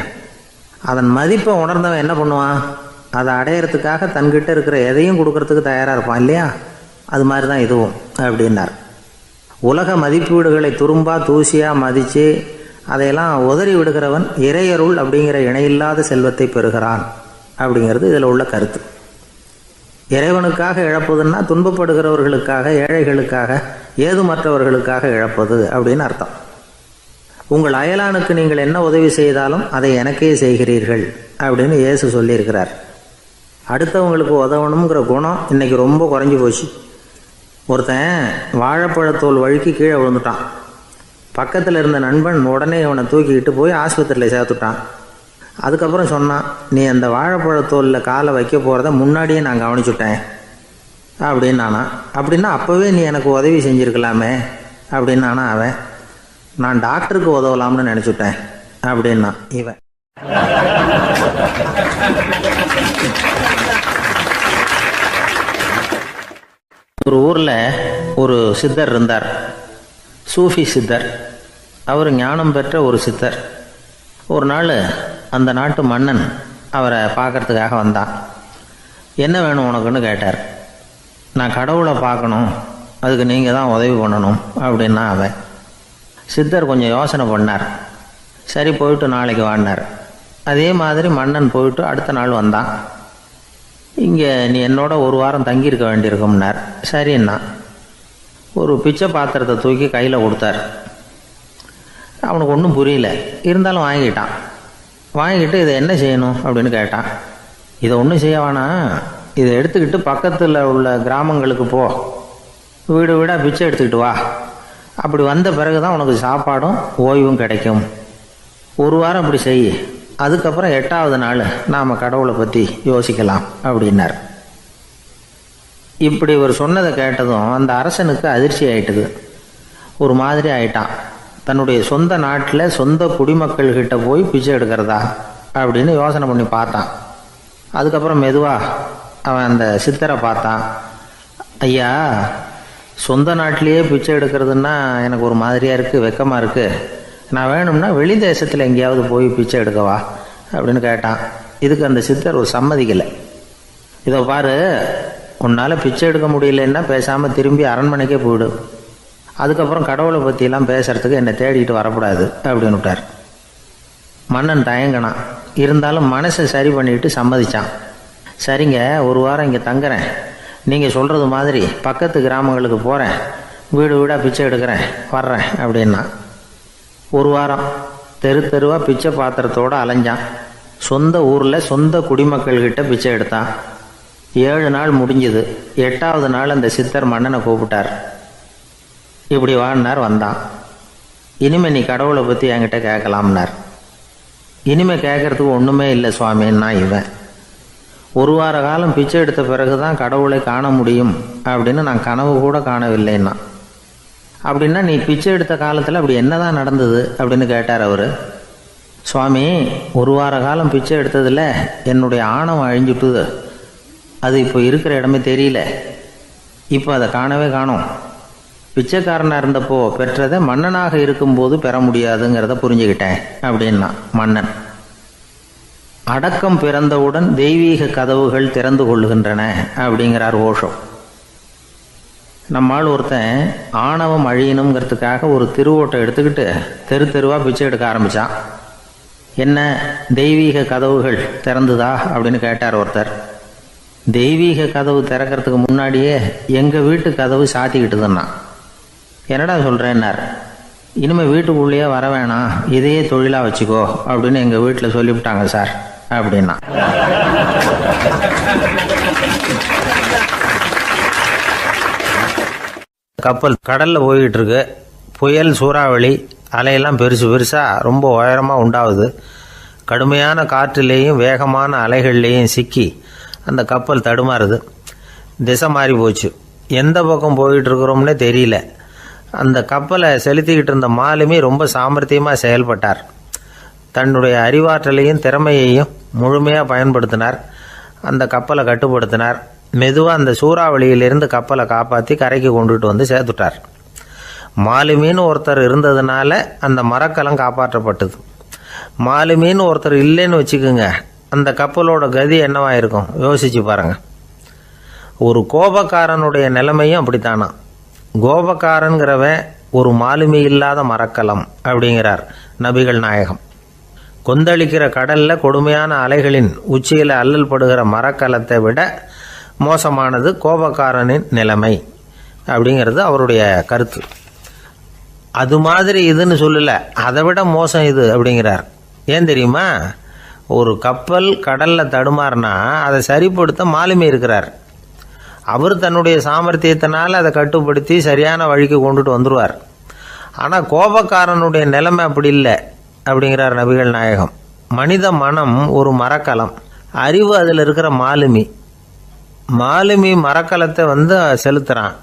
அதன் மதிப்பை உணர்ந்தவன் என்ன பண்ணுவான்? அதை அடையிறதுக்காக தன்கிட்ட இருக்கிற எதையும் கொடுக்கறதுக்கு தயாராக இருப்பான் இல்லையா? அது மாதிரி தான் இதுவும் அப்படின்னார். உலக மதிப்பீடுகளை துரும்பா தூசியாக மதித்து அதையெல்லாம் உதறி விடுகிறவன் இறையருள் அப்படிங்கிற இணையில்லாத செல்வத்தை பெறுகிறான் அப்படிங்கிறது இதில் உள்ள கருத்து. இறைவனுக்காக இழப்பதுன்னா துன்பப்படுகிறவர்களுக்காக, ஏழைகளுக்காக, ஏதுமற்றவர்களுக்காக இழப்பது அப்படின்னு அர்த்தம். உங்கள் அயலானுக்கு நீங்கள் என்ன உதவி செய்தாலும் அதை எனக்கே செய்கிறீர்கள் அப்படின்னு இயேசு சொல்லியிருக்கிறார். அடுத்தவங்களுக்கு உதவணுங்கிற குணம் இன்றைக்கி ரொம்ப குறைஞ்சி போச்சு. ஒருத்தன் வாழைப்பழத்தோல் வழுக்கி கீழே விழுந்துட்டான். பக்கத்தில் இருந்த நண்பன் உடனே இவனை தூக்கிக்கிட்டு போய் ஆஸ்பத்திரியில் சேர்த்துட்டான். அதுக்கப்புறம் சொன்னான், நீ அந்த வாழைப்பழத்தோலில் காலை வைக்க போகிறத முன்னாடியே நான் கவனிச்சுட்டேன் அப்படின்னானா. அப்படின்னா அப்போவே நீ எனக்கு உதவி செஞ்சுருக்கலாமே அப்படின்னானா அவன். நான் டாக்டருக்கு உதவலாம்னு நினச்சிட்டேன் அப்படின்னா இவன். ஒரு ஊரில் ஒரு சித்தர் இருந்தார், சூஃபி சித்தர். அவர் ஞானம் பெற்ற ஒரு சித்தர். ஒரு நாள் அந்த நாட்டு மன்னன் அவரை பார்க்கறதுக்காக வந்தான். என்ன வேணும் உனக்குன்னு கேட்டார். நான் கடவுளை பார்க்கணும், அதுக்கு நீங்கள் தான் உதவி பண்ணணும் அப்படின்னா அவன். சித்தர் கொஞ்சம் யோசனை பண்ணார். சரி போயிட்டு நாளைக்கு வாடினார். அதே மாதிரி மன்னன் போயிட்டு அடுத்த நாள் வந்தான். இங்கே நீ என்னோட ஒரு வாரம் தங்கியிருக்க வேண்டியிருக்கும்னார். சரின்னா ஒரு பிச்சை பாத்திரத்தை தூக்கி கையில் கொடுத்தார். அவனுக்கு ஒன்றும் புரியல, இருந்தாலும் வாங்கிட்டான். வாங்கிட்டு இதை என்ன செய்யணும் அப்படின்னு கேட்டான். இதை ஒன்றும் செய்ய வேணாம், இதை எடுத்துக்கிட்டு பக்கத்தில் உள்ள கிராமங்களுக்கு போ, வீடு வீடாக பிச்சை எடுத்துக்கிட்டு வா. அப்படி வந்த பிறகு தான் உனக்கு சாப்பாடும் ஓய்வும் கிடைக்கும். ஒரு வாரம் அப்படி செய், அதுக்கப்புறம் 8வது நாள் நாம் கடவுளை பற்றி யோசிக்கலாம் அப்படின்னார். இப்படி இவர் சொன்னதை கேட்டதும் அந்த அரசனுக்கு அதிர்ச்சி ஆயிட்டுது. ஒரு மாதிரி ஆயிட்டான். தன்னுடைய சொந்த நாட்டில் சொந்த குடிமக்கள்கிட்ட போய் பிச்சை எடுக்கிறதா அப்படின்னு யோசனை பண்ணி பார்த்தான். அதுக்கப்புறம் மெதுவாக அவன் அந்த சித்தரை பார்த்தான். ஐயா, சொந்த நாட்டிலேயே பிச்சை எடுக்கிறதுன்னா எனக்கு ஒரு மாதிரியாக இருக்குது, வெக்கமாக இருக்குது. நான் வேணும்னா வெளி தேசத்தில் எங்கேயாவது போய் பிச்சை எடுக்கவா அப்படின்னு கேட்டான். இதுக்கு அந்த சித்தர் ஒரு சம்மதிக்கலை. இதை பாரு, உன்னால் பிச்சை எடுக்க முடியலன்னா பேசாமல் திரும்பி அரண்மனைக்கே போயிடு. அதுக்கப்புறம் கடவுளை பற்றியெல்லாம் பேசுறதுக்கு என்னை தேடிட்டு வரக்கூடாது அப்படின்னு விட்டார். மன்னன் தயங்கினான். இருந்தாலும் மனசை சரி பண்ணிட்டு சம்மதிச்சான். சரிங்க, ஒரு வாரம் இங்கே தங்குறேன், நீங்கள் சொல்கிறது மாதிரி பக்கத்து கிராமங்களுக்கு போகிறேன், வீடு வீடாக பிச்சை எடுக்கிறேன், வர்றேன் அப்படின்னா. ஒரு வாரம் தெரு தெருவாக பிச்சை பாத்திரத்தோடு அலைஞ்சான். சொந்த ஊரில் சொந்த குடிமக்கள்கிட்ட பிச்சை எடுத்தான். 7 நாள் முடிஞ்சுது. 8வது நாள் அந்த சித்தர் மன்னனை கூப்பிட்டார். இப்படி வாழ்னார். வந்தான். இனிமே நீ கடவுளை பற்றி என்கிட்ட கேட்கலாம்னார். இனிமே கேட்கறதுக்கு ஒன்றுமே இல்லை சுவாமின்னா இவன். ஒரு வார காலம் பிச்சை எடுத்த பிறகு தான் கடவுளை காண முடியும் அப்படின்னு நான் கனவு கூட காணவில்லைன்னா. அப்படின்னா நீ பிச்சை எடுத்த காலத்தில் அப்படி என்னதான் நடந்தது அப்படின்னு கேட்டார் அவர். சுவாமி, ஒரு வார காலம் பிச்சை எடுத்ததில் என்னுடைய ஆணவம் அழிஞ்சுட்டுது. அது இப்போ இருக்கிற இடமே தெரியல. இப்போ அதை காணவே காணோம். பிச்சைக்காரனாக இருந்தப்போ பெற்றதை மன்னனாக இருக்கும்போது பெற முடியாதுங்கிறத புரிஞ்சுக்கிட்டேன் அப்படின்னா மன்னன். அடக்கம் பிறந்தவுடன் தெய்வீக கதவுகள் திறந்து கொள்ளுகின்றன அப்படிங்கிறார் ஓஷோ. நம்மால் ஒருத்தன் ஆணவம் அழியணுங்கிறதுக்காக ஒரு திருவோட்டை எடுத்துக்கிட்டு தெரு தெருவாக பிச்சை எடுக்க ஆரம்பித்தான். என்ன, தெய்வீக கதவுகள் திறந்துதா அப்படின்னு கேட்டார் ஒருத்தர். தெய்வீக கதவு திறக்கிறதுக்கு முன்னாடியே எங்கள் வீட்டு கதவு சாத்திக்கிட்டுதுன்னா. என்னடா சொல்கிறேன்னார். இனிமேல் வீட்டுக்குள்ளேயே வர வேணாம், இதையே தொழிலாக வச்சுக்கோ அப்படின்னு எங்கள் வீட்டில் சொல்லிவிட்டாங்க சார் அப்படின்னா. கப்பல் கடலில் போய்கிட்டு இருக்கு. புயல், சூறாவளி, அலையெல்லாம் பெருசு பெருசாக ரொம்ப உயரமாக உண்டாகுது. கடுமையான காற்றிலேயும் வேகமான அலைகள்லேயும் சிக்கி அந்த கப்பல் தடுமாறுது. திசை மாறி போச்சு. எந்த பக்கம் போயிட்டு இருக்கிறோம்னே தெரியல. அந்த கப்பலை செலுத்திக்கிட்டு இருந்த மாலுமி ரொம்ப சாமர்த்தியமாக செயல்பட்டார். தன்னுடைய அறிவாற்றலையும் திறமையையும் முழுமையாக பயன்படுத்தினார். அந்த கப்பலை கட்டுப்படுத்தினார். மெதுவாக அந்த சூறாவளியிலிருந்து கப்பலை காப்பாற்றி கரைக்கு கொண்டுட்டு வந்து சேர்த்துட்டார். மாலுமின்னு ஒருத்தர் இருந்ததுனால அந்த மரக்கலம் காப்பாற்றப்பட்டது. மாலுமின்னு ஒருத்தர் இல்லைன்னு வச்சுக்கோங்க, அந்த கப்பலோட கதி என்னவாக இருக்கும் யோசிச்சு பாருங்கள். ஒரு கோபக்காரனுடைய நிலைமையும் அப்படித்தானா. கோபக்காரன்கிறவன் ஒரு மாலுமி இல்லாத மரக்கலம் அப்படிங்கிறார் நபிகள் நாயகம். கொந்தளிக்கிற கடலில் கொடுமையான அலைகளின் உச்சியில் அல்லல் படுகிற மரக்கலத்தை விட மோசமானது கோபக்காரனின் நிலைமை அப்படிங்கிறது அவருடைய கருத்து. அது மாதிரி இதுன்னு சொல்லலை, அதை விட மோசம் இது அப்படிங்கிறார். ஏன் தெரியுமா? ஒரு கப்பல் கடலில் தடுமாறினா அதை சரிப்படுத்த மாலுமி இருக்கிறார். அவர் தன்னுடைய சாமர்த்தியத்தினால் அதை கட்டுப்படுத்தி சரியான வழிக்கு கொண்டுட்டு வந்துடுவார். ஆனால் கோபக்காரனுடைய நிலைமை அப்படி இல்லை அப்படிங்கிறார் நபிகள் நாயகம். மனித மனம் ஒரு மரக்கலம், அறிவு அதில் இருக்கிற மாலுமி. மாலுமி மரக்கலத்தை செலுத்துகிறான்,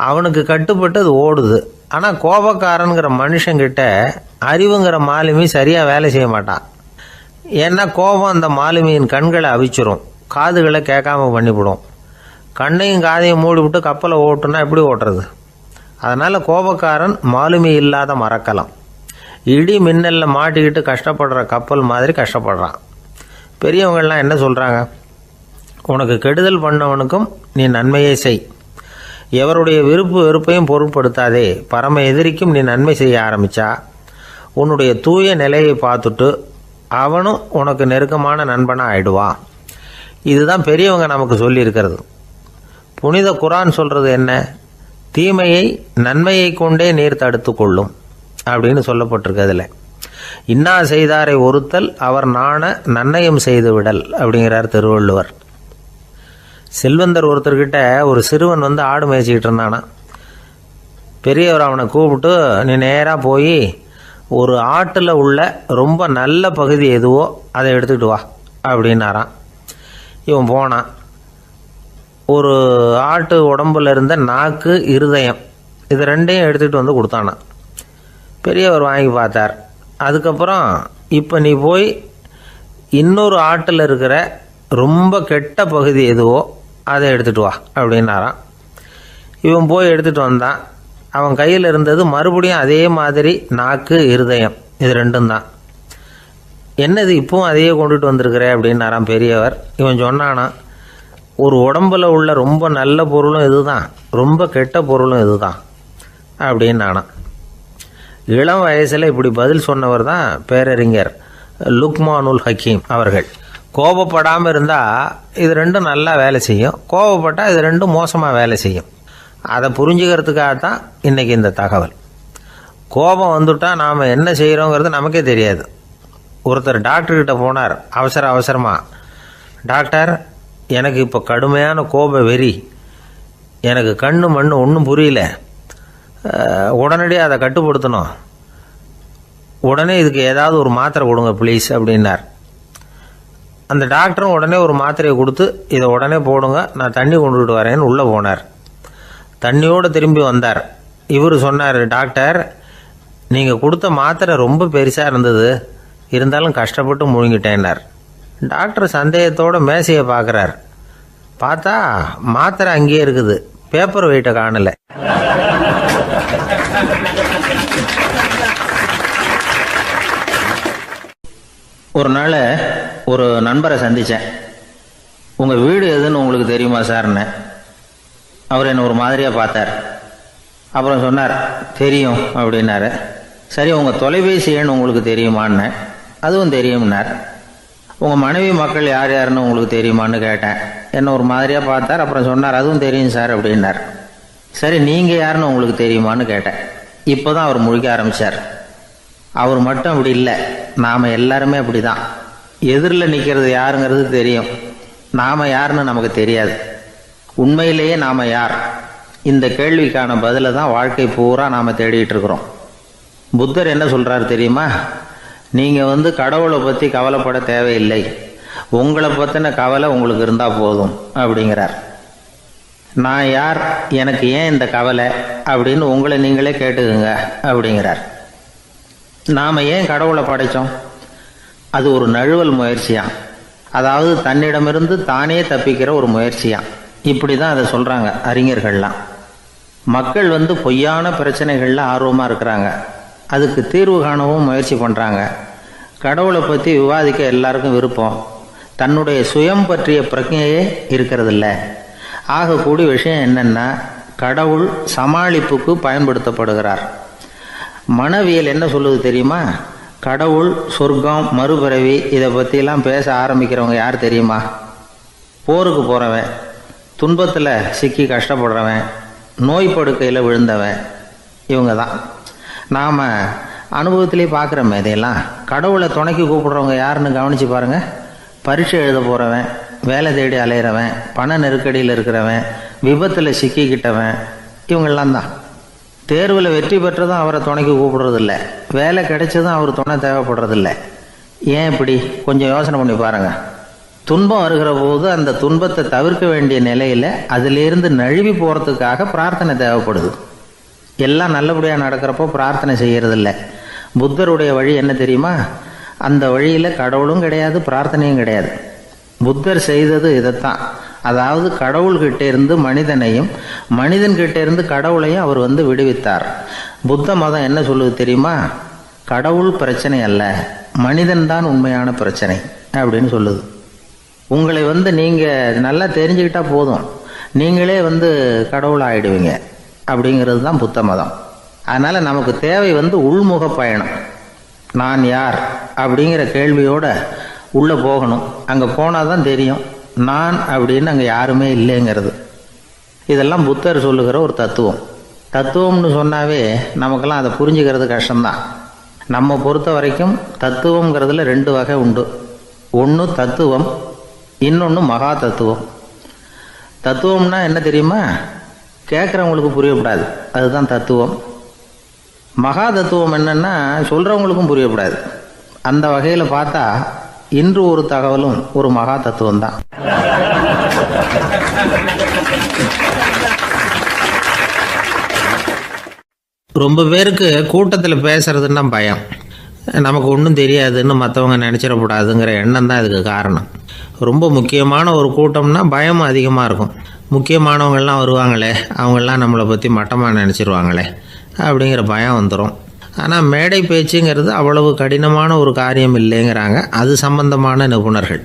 அவனுக்கு கட்டுப்பட்டு அது ஓடுது. ஆனால் கோபக்காரனுங்கிற மனுஷங்கிட்ட அறிவுங்கிற மாலுமி சரியாக வேலை செய்ய மாட்டான். ஏன்னா கோபம் அந்த மாலுமியின் கண்களை அவிச்சிரும், காதுகளை கேட்காம பண்ணிவிடும். கண்ணையும் காதையும் மூடிவிட்டு கப்பலை ஓட்டுனா எப்படி ஓட்டுறது? அதனால் கோபக்காரன் மாலுமி இல்லாத மரக்கலம். இடி மின்னலில் மாட்டிக்கிட்டு கஷ்டப்படுற கப்பல் மாதிரி கஷ்டப்படுறான். பெரியவங்கள்லாம் என்ன சொல்கிறாங்க? உனக்கு கெடுதல் பண்ணவனுக்கும் நீ நன்மையை செய், எவருடைய விருப்பு வெறுப்பையும் பொருட்படுத்தாதே. பரம எதிரிக்கும் நீ நன்மை செய்ய ஆரம்பித்தா உன்னுடைய தூய நிலையை பார்த்துட்டு அவனும் உனக்கு நெருக்கமான நண்பனாக ஆயிடுவான். இதுதான் பெரியவங்க நமக்கு சொல்லியிருக்கிறது. புனித குரான் சொல்கிறது என்ன? தீமையை நன்மையை கொண்டே நீர் தடுத்து கொள்ளும் அப்படின்னு சொல்லப்பட்டிருக்கு. அதில் இன்னா செய்தாரை ஒருத்தல் அவர் நாண நன்னயம் செய்து விடல் அப்படிங்கிறார் திருவள்ளுவர். செல்வந்தர் ஒருத்தர்கிட்ட ஒரு சிறுவன் ஆடு மேய்ச்சிக்கிட்டு இருந்தானா. பெரியவர் அவனை கூப்பிட்டு, நீ நேராக போய் ஒரு ஆட்டில் உள்ள ரொம்ப நல்ல பகுதி எதுவோ அதை எடுத்துக்கிட்டு வா அப்படின்னாரான். இவன் போனான். ஒரு ஆட்டு உடம்புல இருந்த நாக்கு, இருதயம், இது ரெண்டையும் எடுத்துகிட்டு கொடுத்தானான். பெரியவர் வாங்கி பார்த்தார். அதுக்கப்புறம் இப்போ நீ போய் இன்னொரு ஆட்டில் இருக்கிற ரொம்ப கெட்ட பகுதி எதுவோ அதை எடுத்துகிட்டு வா அப்படின்னாரான். இவன் போய் எடுத்துகிட்டு வந்தான். அவன் கையில் இருந்தது மறுபடியும் அதே மாதிரி நாக்கு, இருதயம், இது ரெண்டும் தான். என்னது இப்பவும் அதையே கொண்டுட்டு வந்திருக்கிற அப்படின்னாரான் பெரியவர். இவன் சொன்னானா, ஒரு உடம்புல உள்ள ரொம்ப நல்ல பொருளும் இதுதான், ரொம்ப கெட்ட பொருளும் இதுதான் அப்படின்னு நானாம். இளம் வயசில் இப்படி பதில் சொன்னவர் தான் பேரறிஞர் லுக்மானுல் ஹக்கீம் அவர்கள். கோபப்படாமல் இருந்தால் இது ரெண்டும் நல்லா வேலை செய்யும், கோபப்பட்டால் இது ரெண்டும் மோசமாக வேலை செய்யும். அதை புரிஞ்சுக்கிறதுக்காகத்தான் இன்றைக்கி இந்த தகவல். கோபம் வந்துட்டால் நாம் என்ன செய்கிறோங்கிறது நமக்கே தெரியாது. ஒருத்தர் டாக்டர்கிட்ட போனார் அவசரமாக, டாக்டர் எனக்கு இப்போ கடுமையான கோப வெறி, எனக்கு கண்ணு மண்ணு ஒன்றும் புரியல, உடனடியாக அதை கட்டுப்படுத்தணும், உடனே இதுக்கு ஏதாவது ஒரு மாத்திரை கொடுங்க ப்ளீஸ் அப்படின்னார். அந்த டாக்டரும் உடனே ஒரு மாத்திரையை கொடுத்து இதை உடனே போடுங்க, நான் தண்ணி கொண்டுகிட்டு வரேன்னு உள்ளே போனார். தண்ணியோடு திரும்பி வந்தார். இவர் சொன்னார், டாக்டர் நீங்கள் கொடுத்த மாத்திரை ரொம்ப பெருசாக இருந்தது, இருந்தாலும் கஷ்டப்பட்டு முழுங்கிட்டேன்னார். டாக்டர் சந்தேகத்தோடு மேசையை பார்க்குறார். பார்த்தா மாத்திரை அங்கேயே இருக்குது, பேப்பர் வெயிட்டை காணலை. ஒரு நாள் ஒரு நண்பரை சந்தித்தேன். உங்கள் வீடு எதுன்னு உங்களுக்கு தெரியுமா சார்ன்னு. அவர் என்னை ஒரு மாதிரியாக பார்த்தார். அப்புறம் சொன்னார், தெரியும் அப்படின்னாரு. சரி, உங்கள் தொலைபேசி எண் உங்களுக்கு தெரியுமான்னு. அதுவும் தெரியும்னார். உங்கள் மனைவி மக்கள் யார் யாருன்னு உங்களுக்கு தெரியுமான்னு கேட்டேன். என்னை ஒரு மாதிரியாக பார்த்தார். அப்புறம் சொன்னார், அதுவும் தெரியும் சார் அப்படின்னார். சரி, நீங்கள் யாருன்னு உங்களுக்கு தெரியுமான்னு கேட்டேன். இப்போ தான் அவர் முழிக்க ஆரம்பித்தார். அவர் மட்டும் அப்படி இல்லை, நாம் எல்லாருமே அப்படி தான். எதிரில் நிற்கிறது யாருங்கிறது தெரியும், நாம் யாருன்னு நமக்கு தெரியாது. உண்மையிலேயே நாம் யார்? இந்த கேள்விக்கான பதிலை தான் வாழ்க்கை பூரா நாம் தேடிட்டு இருக்கிறோம். புத்தர் என்ன சொல்கிறார் தெரியுமா? நீங்கள் கடவுளை பற்றி கவலைப்பட தேவையில்லை, உங்களை பற்றின கவலை உங்களுக்கு இருந்தால் போதும் அப்படிங்கிறார். நான் யார், எனக்கு ஏன் இந்த கவலை அப்படின்னு உங்களை நீங்களே கேட்டுக்குங்க அப்படிங்கிறார். நாம் ஏன் கடவுளை படைத்தோம்? அது ஒரு நழுவல் முயற்சியாம், அதாவது தன்னிடமிருந்து தானே தப்பிக்கிற ஒரு முயற்சியாம். இப்படி தான் அதை சொல்கிறாங்க அறிஞர்கள்லாம். மக்கள் பொய்யான பிரச்சனைகளில் ஆர்வமாக இருக்கிறாங்க, அதுக்கு தீர்வு காணவும் முயற்சி பண்ணுறாங்க. கடவுளை பற்றி விவாதிக்க எல்லாருக்கும் விருப்பம், தன்னுடைய சுயம் பற்றிய பிரஜையே இருக்கிறதில்ல. ஆகக்கூடிய விஷயம் என்னென்னா, கடவுள் சமாளிப்புக்கு பயன்படுத்தப்படுகிறார். மனவியல் என்ன சொல்லுது தெரியுமா? கடவுள், சொர்க்கம், மறுபிறவி இதை பற்றிலாம் பேச ஆரம்பிக்கிறவங்க யார் தெரியுமா? போருக்கு போகிறவன், துன்பத்தில் சிக்கி கஷ்டப்படுறவன், நோய் படுக்கையில் விழுந்தவன், இவங்க தான். நாம் அனுபவத்திலே பார்க்குறோமே இதையெல்லாம். கடவுளை துணைக்கு கூப்பிடுறவங்க யாருன்னு கவனித்து பாருங்கள். பரீட்சை எழுத போகிறவன், வேலை தேடி அலையிறவன், பண நெருக்கடியில் இருக்கிறவன், விபத்தில் சிக்கிக்கிட்டவன், இவங்கெல்லாம் தான். தேர்வில் வெற்றி பெற்றதும் அவரை துணைக்கு கூப்பிடுறதில்ல, வேலை கிடைச்சதும் அவர் துணை தேவைப்படுறதில்ல. ஏன் இப்படி? கொஞ்சம் யோசனை பண்ணி பாருங்கள். துன்பம் வருகிற போது அந்த துன்பத்தை தவிர்க்க வேண்டிய நிலையில் அதிலிருந்து நழுவி போகிறதுக்காக பிரார்த்தனை தேவைப்படுது. எல்லாம் நல்லபடியாக நடக்கிறப்போ பிரார்த்தனை செய்கிறதில்ல. புத்தருடைய வழி என்ன தெரியுமா? அந்த வழியில் கடவுளும் கிடையாது, பிரார்த்தனையும் கிடையாது. புத்தர் செய்தது இதைத்தான். அதாவது கடவுள்கிட்ட இருந்து மனிதனையும், மனிதன்கிட்ட இருந்து கடவுளையும் அவர் விடுவித்தார். புத்த மதம் என்ன சொல்லுது தெரியுமா? கடவுள் பிரச்சனை அல்ல, மனிதன் தான் உண்மையான பிரச்சனை அப்படின்னு சொல்லுது. உங்களை நீங்கள் நல்லா தெரிஞ்சுக்கிட்டால் போதும், நீங்களே கடவுள் ஆகிடுவீங்க அப்படிங்கிறது தான் புத்த மதம். அதனால் நமக்கு தேவை உள்முக பயணம். நான் யார் அப்படிங்கிற கேள்வியோட உள்ளே போகணும். அங்கே போனால் தான் தெரியும் நான் அப்படின்னு அங்கே யாருமே இல்லைங்கிறது. இதெல்லாம் புத்தர் சொல்லுகிற ஒரு தத்துவம். தத்துவம்னு சொன்னாவே நமக்கெல்லாம் அதை புரிஞ்சுக்கிறது கஷ்டம்தான். நம்ம பொறுத்த வரைக்கும் தத்துவங்கிறதுல 2 வகை உண்டு. ஒன்று தத்துவம், இன்னொன்று மகா தத்துவம். தத்துவம்னா என்ன தெரியுமா? கேட்குறவங்களுக்கு புரியக்கூடாது, அதுதான் தத்துவம். மகா தத்துவம் என்னன்னா சொல்கிறவங்களுக்கும் புரியக்கூடாது. அந்த வகையில் பார்த்தா இன்று ஒரு தகவலும் ஒரு மகா தத்துவம் தான். ரொம்ப பேருக்கு கூட்டத்தில் பேசுறதுன்னா பயம். நமக்கு ஒன்றும் தெரியாதுன்னு மற்றவங்க நினச்சிடக்கூடாதுங்கிற எண்ணம் தான் இதுக்கு காரணம். ரொம்ப முக்கியமான ஒரு கூட்டம்னா பயம் அதிகமாக இருக்கும். முக்கியமானவங்கள்லாம் வருவாங்களே, அவங்கெல்லாம் நம்மளை பற்றி மட்டமாக நினச்சிருவாங்களே அப்படிங்கிற பயம் வந்துடும். ஆனால் மேடை பேச்சுங்கிறது அவ்வளவு கடினமான ஒரு காரியம் இல்லைங்கிறாங்க அது சம்பந்தமான நிபுணர்கள்.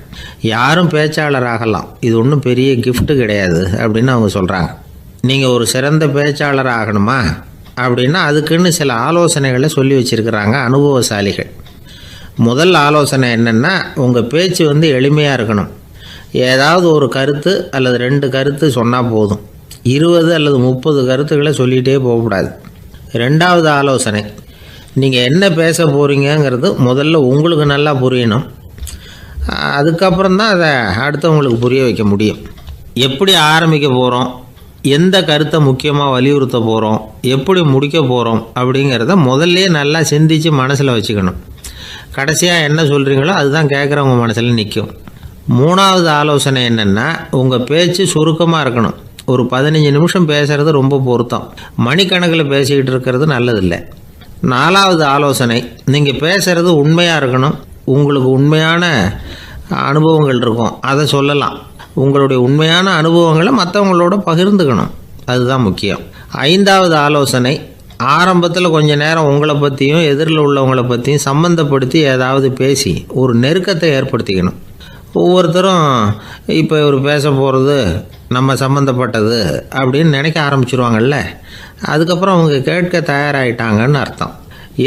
யாரும் பேச்சாளர் ஆகலாம், இது ஒன்றும் பெரிய கிஃப்ட்டு கிடையாது அப்படின்னு அவங்க சொல்கிறாங்க. நீங்கள் ஒரு சிறந்த பேச்சாளர் ஆகணுமா அப்படின்னா அதுக்குன்னு சில ஆலோசனைகளை சொல்லி வச்சுருக்கிறாங்க அனுபவசாலிகள். முதல் ஆலோசனை என்னென்னா, உங்கள் பேச்சு எளிமையாக இருக்கணும். ஏதாவது ஒரு கருத்து அல்லது 2 கருத்து சொன்னால் போதும். 20 அல்லது 30 கருத்துக்களை சொல்லிகிட்டே போகக்கூடாது. 2வது ஆலோசனை, நீங்கள் என்ன பேச போகிறீங்கிறது முதல்ல உங்களுக்கு நல்லா புரியணும். அதுக்கப்புறம் தான் அதை அடுத்தவங்களுக்கு புரிய வைக்க முடியும். எப்படி ஆரம்பிக்க போகிறோம், எந்த கருத்தை முக்கியமாக வலியுறுத்த போகிறோம், எப்படி முடிக்க போகிறோம் அப்படிங்கிறத முதல்ல நல்லா சிந்தித்து மனசில் வச்சுக்கணும். கடைசியாக என்ன சொல்கிறீங்களோ அதுதான் கேட்குறவங்க மனசில் நிற்கும். 3வது ஆலோசனை என்னென்னா, உங்கள் பேச்சு சுருக்கமாக இருக்கணும். ஒரு 15 நிமிஷம் பேசுகிறது ரொம்ப பொருத்தம். மணிக்கணக்கில் பேசிக்கிட்டு இருக்கிறது நல்லதில்லை. 4வது ஆலோசனை, நீங்கள் பேசுகிறது உண்மையாக இருக்கணும். உங்களுக்கு உண்மையான அனுபவங்கள் இருக்கும், அதை சொல்லலாம். உங்களுடைய உண்மையான அனுபவங்களை மற்றவங்களோட பகிர்ந்துக்கணும், அதுதான் முக்கியம். 5வது ஆலோசனை, ஆரம்பத்தில் கொஞ்ச நேரம் உங்களை பற்றியும் எதிரில் உள்ளவங்களை பற்றியும் சம்மந்தப்படுத்தி ஏதாவது பேசி ஒரு நெருக்கத்தை ஏற்படுத்திக்கணும். ஒவ்வொருத்தரும் இப்போ இவர் பேச போகிறது நம்ம சம்மந்தப்பட்டது அப்படின்னு நினைக்க ஆரம்பிச்சிருவாங்கல்ல, அதுக்கப்புறம் அவங்க கேட்க தயாராகிட்டாங்கன்னு அர்த்தம்.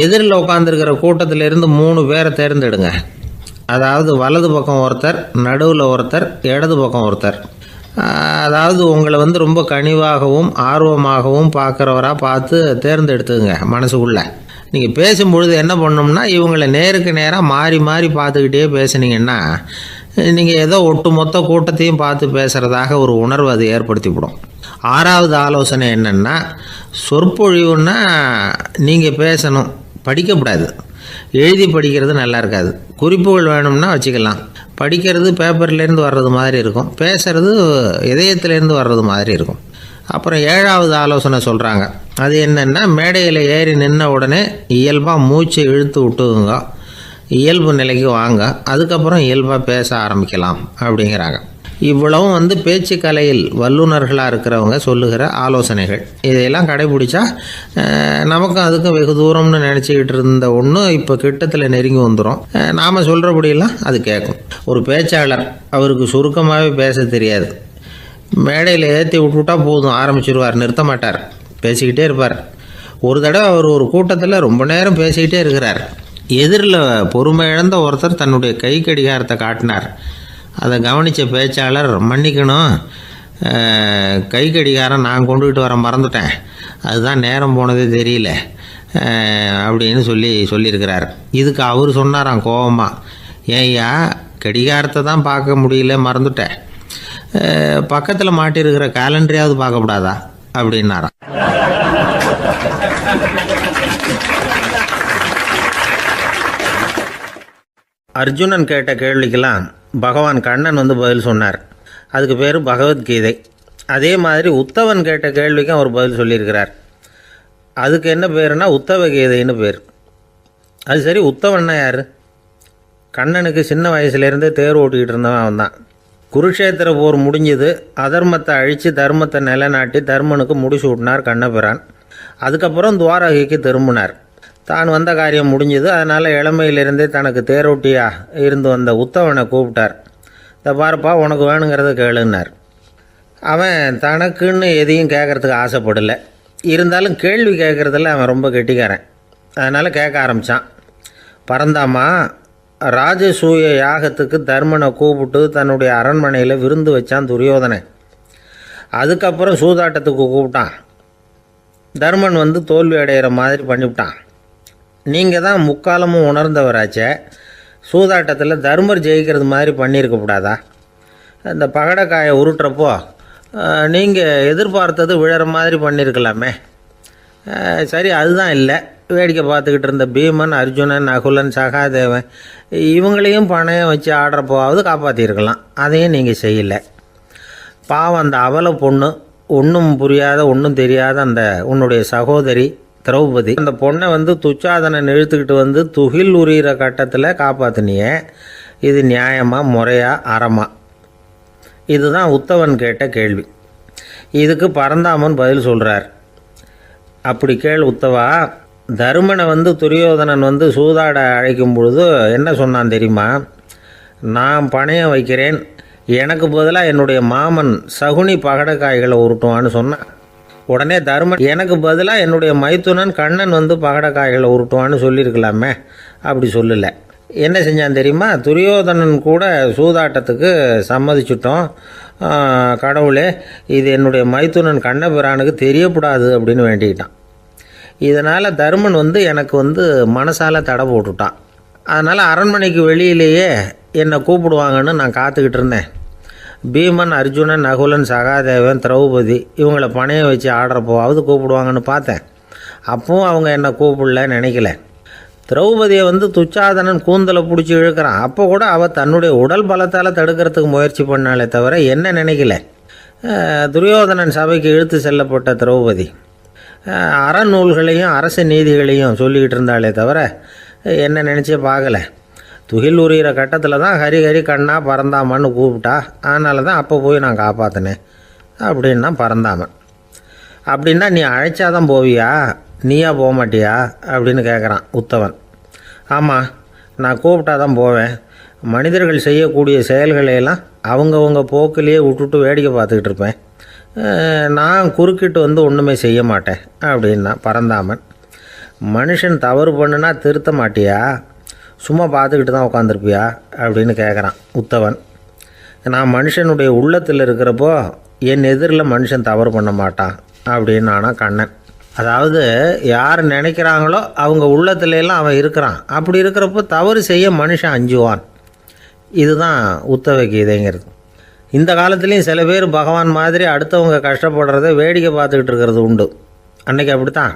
எதிரில் உட்காந்துருக்கிற கூட்டத்திலேருந்து 3 பேரை தேர்ந்தெடுங்க. அதாவது வலது பக்கம் ஒருத்தர், நடுவில் ஒருத்தர், இடது பக்கம் ஒருத்தர். அதாவது உங்களை ரொம்ப கனிவாகவும் ஆர்வமாகவும் பார்க்குறவராக பார்த்து தேர்ந்தெடுத்துங்க மனசுக்குள்ளே. நீங்கள் பேசும்பொழுது என்ன பண்ணணும்னா, இவங்களை நேருக்கு நேராக மாறி மாறி பார்த்துக்கிட்டே பேசுனீங்கன்னா நீங்கள் ஏதோ ஒட்டுமொத்த கூட்டத்தையும் பார்த்து பேசுகிறதாக ஒரு உணர்வு அது ஏற்படுத்திவிடும். 6வது ஆலோசனை என்னென்னா, சொற்பொழிவுன்னா நீங்கள் பேசணும், படிக்கக்கூடாது. எழுதி படிக்கிறது நல்லா இருக்காது. குறிப்புகள் வேணும்னா வச்சுக்கலாம். படிக்கிறது பேப்பர்லேருந்து வர்றது மாதிரி இருக்கும், பேசுகிறது இதயத்திலேருந்து வர்றது மாதிரி இருக்கும். அப்புறம் 7வது ஆலோசனை சொல்கிறாங்க. அது என்னென்னா, மேடையில் ஏறி நின்ன உடனே இயல்பாக மூச்சை இழுத்து விட்டுங்க, இயல்பு நிலைக்கு வாங்க, அதுக்கப்புறம் இயல்பாக பேச ஆரம்பிக்கலாம் அப்படிங்கிறாங்க. இவ்வளவும் பேச்சு கலையில் வல்லுநர்களாக இருக்கிறவங்க சொல்லுகிற ஆலோசனைகள். இதையெல்லாம் கடைபிடிச்சா நமக்கும் அதுக்கும் வெகு தூரம்னு நினச்சிக்கிட்டு இருந்த ஒன்று இப்போ கிட்டத்தில் நெருங்கி வந்துடும். நாம் சொல்கிறபடியெல்லாம் அது கேட்கும். ஒரு பேச்சாளர், அவருக்கு சுருக்கமாகவே பேச தெரியாது. மேடையில் ஏற்றி விட்டுவிட்டா போதும், ஆரம்பிச்சிருவார், நிறுத்த மாட்டார், பேசிக்கிட்டே இருப்பார். ஒரு தடவை அவர் ஒரு கூட்டத்தில் ரொம்ப நேரம் பேசிக்கிட்டே இருக்கிறார். எதிரில் பொறுமை இழந்த ஒருத்தர் தன்னுடைய கை கடிகாரத்தை காட்டினார். அதை கவனித்த பேச்சாளர், மன்னிக்கணும், கை கடிகாரம் நான் கொண்டுகிட்டு வர மறந்துட்டேன், அதுதான் நேரம் போனதே தெரியல அப்படின்னு சொல்லியிருக்கிறார். இதுக்கு அவர் சொன்னாராம் கோபமாக, ஏய்யா கடிகாரத்தை தான் பார்க்க முடியல, மறந்துட்டேன், பக்கத்தில் மாட்டிருக்கிற கேலண்டரையாவது பார்க்கக்கூடாதா அப்படின்னாராம். அர்ஜுனன் கேட்ட கேள்விக்கெல்லாம் பகவான் கண்ணன் பதில் சொன்னார். அதுக்கு பேர் பகவத்கீதை. அதே மாதிரி உத்தவன் கேட்ட கேள்விக்கும் அவர் பதில் சொல்லியிருக்கிறார். அதுக்கு என்ன பேருனா உத்தவ கீதைன்னு பேர். அது சரி, உத்தவன்னா யார்? கண்ணனுக்கு சின்ன வயசுலேருந்தே தேர் ஓட்டிக்கிட்டு இருந்தவன் அவன் தான். குருஷேத்திர போர் முடிஞ்சது, அதர்மத்தை அழித்து தர்மத்தை நிலைநாட்டி தர்மனுக்கு முடிச்சு விட்டினார் கண்ணபிரான். அதுக்கப்புறம் துவாரகைக்கு திரும்பினார். தான் வந்த காரியம் முடிஞ்சது, அதனால் இளமையிலிருந்தே தனக்கு தேரோட்டியாக இருந்து வந்த உத்தவனை கூப்பிட்டார். இந்த பாருப்பா, உனக்கு வேணுங்கிறத கேளுன்னார். அவன் தனக்குன்னு எதையும் கேட்குறதுக்கு ஆசைப்படலை. இருந்தாலும் கேள்வி கேட்குறதில் அவன் ரொம்ப கெட்டிக்காரன். அதனால் கேட்க ஆரம்பித்தான். பரந்தாமா, ராஜசூய யாகத்துக்கு தர்மனை கூப்பிட்டு தன்னுடைய அரண்மனையில் விருந்து வச்சான் துரியோதனை. அதுக்கப்புறம் சூதாட்டத்துக்கு கூப்பிட்டான். தர்மன் தோல்வி அடைகிற மாதிரி பண்ணிவிட்டான். நீங்கள் தான் முக்காலமும் உணர்ந்தவராச்சே, சூதாட்டத்தில் தர்மர் ஜெயிக்கிறது மாதிரி பண்ணியிருக்கக்கூடாதா? இந்த பகடக்காயை உருட்டுறப்போ நீங்கள் எதிர்பார்த்தது விழற மாதிரி பண்ணியிருக்கலாமே. சரி, அதுதான் இல்லை. வேடிக்கை பார்த்துக்கிட்டு இருந்த பீமன், அர்ஜுனன், நகுலன், சகாதேவன் இவங்களையும் பணையம் வச்சு ஆடுறப்போவாவது காப்பாற்றிருக்கலாம். அதையும் நீங்கள் செய்யலை. பாவம், அந்த அவல பொண்ணு, ஒன்றும் புரியாத ஒன்றும் தெரியாத அந்த உன்னுடைய சகோதரி திரௌபதி, அந்த பொண்ணை துச்சாதனன் இழுத்துக்கிட்டு துகில் உரிகிற கட்டத்தில் காப்பாற்றினியே. இது நியாயமா, முறையா, அறமா? இதுதான் உத்தவன் கேட்ட கேள்வி. இதுக்கு பரந்தாமன் பதில் சொல்கிறார். அப்படி கேள் உத்தவா, தருமனை துரியோதனன் சூதாட அழைக்கும் பொழுது என்ன சொன்னான் தெரியுமா? நான் பணையம் வைக்கிறேன், எனக்கு பதிலாக என்னுடைய மாமன் சகுனி பகடக்காய்களை உருட்டுவான்னு சொன்னான். உடனே தருமன் எனக்கு பதிலாக என்னுடைய மைத்துனன் கண்ணன் பகடக்காய்களை உருட்டுவான்னு சொல்லியிருக்கலாமே, அப்படி சொல்லலை. என்ன செஞ்சான் தெரியுமா? துரியோதனன் கூட சூதாட்டத்துக்கு சம்மதிச்சிட்டோம், கடவுளே இது என்னுடைய மைத்துனன் கண்ணபிரானுக்கு தெரியக்கூடாது அப்படின்னு வேண்டிக்கிட்டான். இதனால் தருமன் எனக்கு மனசால் தடை போட்டுட்டான். அதனால் அரண்மனைக்கு வெளியிலேயே என்னை கூப்பிடுவாங்கன்னு நான் காத்துக்கிட்டு இருந்தேன். பீமன், அர்ஜுனன், நகுலன், சகாதேவன், திரௌபதி இவங்களை பணையம் வச்சு ஆடுறப்போவாவது கூப்பிடுவாங்கன்னு பார்த்தேன். அப்பவும் அவங்க என்னை கூப்பிடலன்னு நினைக்கல. திரௌபதியை துச்சாதனன் கூந்தலை பிடிச்சி இழுக்கிறான். அப்போ கூட அவள் தன்னுடைய உடல் பலத்தால் தடுக்கிறதுக்கு முயற்சி பண்ணாலே தவிர என்ன நினைக்கல. துரியோதனன் சபைக்கு இழுத்து செல்லப்பட்ட திரௌபதி அறநூல்களையும் அரச நீதிகளையும் சொல்லிக்கிட்டு இருந்தாலே தவிர என்ன நினச்சே பார்க்கலை. துகில் உரிகிற கட்டத்தில் தான் ஹரி ஹரி கண்ணா பறந்தாமன்னு கூப்பிட்டா. அதனால தான் அப்போ போய் நான் காப்பாற்றினேன் அப்படின்னா பறந்தாமன். அப்படின்னா நீ அழைச்சாதான் போவியா, நீயா போக மாட்டியா அப்படின்னு கேட்குறான் உத்தவன். ஆமாம், நான் கூப்பிட்டா தான் போவேன். மனிதர்கள் செய்யக்கூடிய செயல்களையெல்லாம் அவங்கவுங்க போக்கிலேயே விட்டுட்டு வேடிக்கை பார்த்துக்கிட்டு இருப்பேன். நான் குறுக்கிட்டு ஒன்றுமே செய்ய மாட்டேன் அப்படின்னா பறந்தாமன். மனுஷன் தவறு பண்ணுனா திருத்த மாட்டியா, சும்மா பார்த்துக்கிட்டு தான் உட்காந்துருப்பியா அப்படின்னு கேட்குறான் உத்தவன். நான் மனுஷனுடைய உள்ளத்தில் இருக்கிறப்போ என் எதிரில் மனுஷன் தவறு பண்ண மாட்டான் அப்படின்னு ஆனா கண்ணன். அதாவது யார் நினைக்கிறாங்களோ அவங்க உள்ளத்துலலாம் அவன் இருக்கிறான். அப்படி இருக்கிறப்போ தவறு செய்ய மனுஷன் அஞ்சுவான். இதுதான் உத்தவ கீதைங்கிறது. இந்த காலத்துலேயும் சில பேர் பகவான் மாதிரி அடுத்தவங்க கஷ்டப்படுறத வேடிக்கை பார்த்துக்கிட்டு இருக்கிறது உண்டு. அன்றைக்கி அப்படித்தான்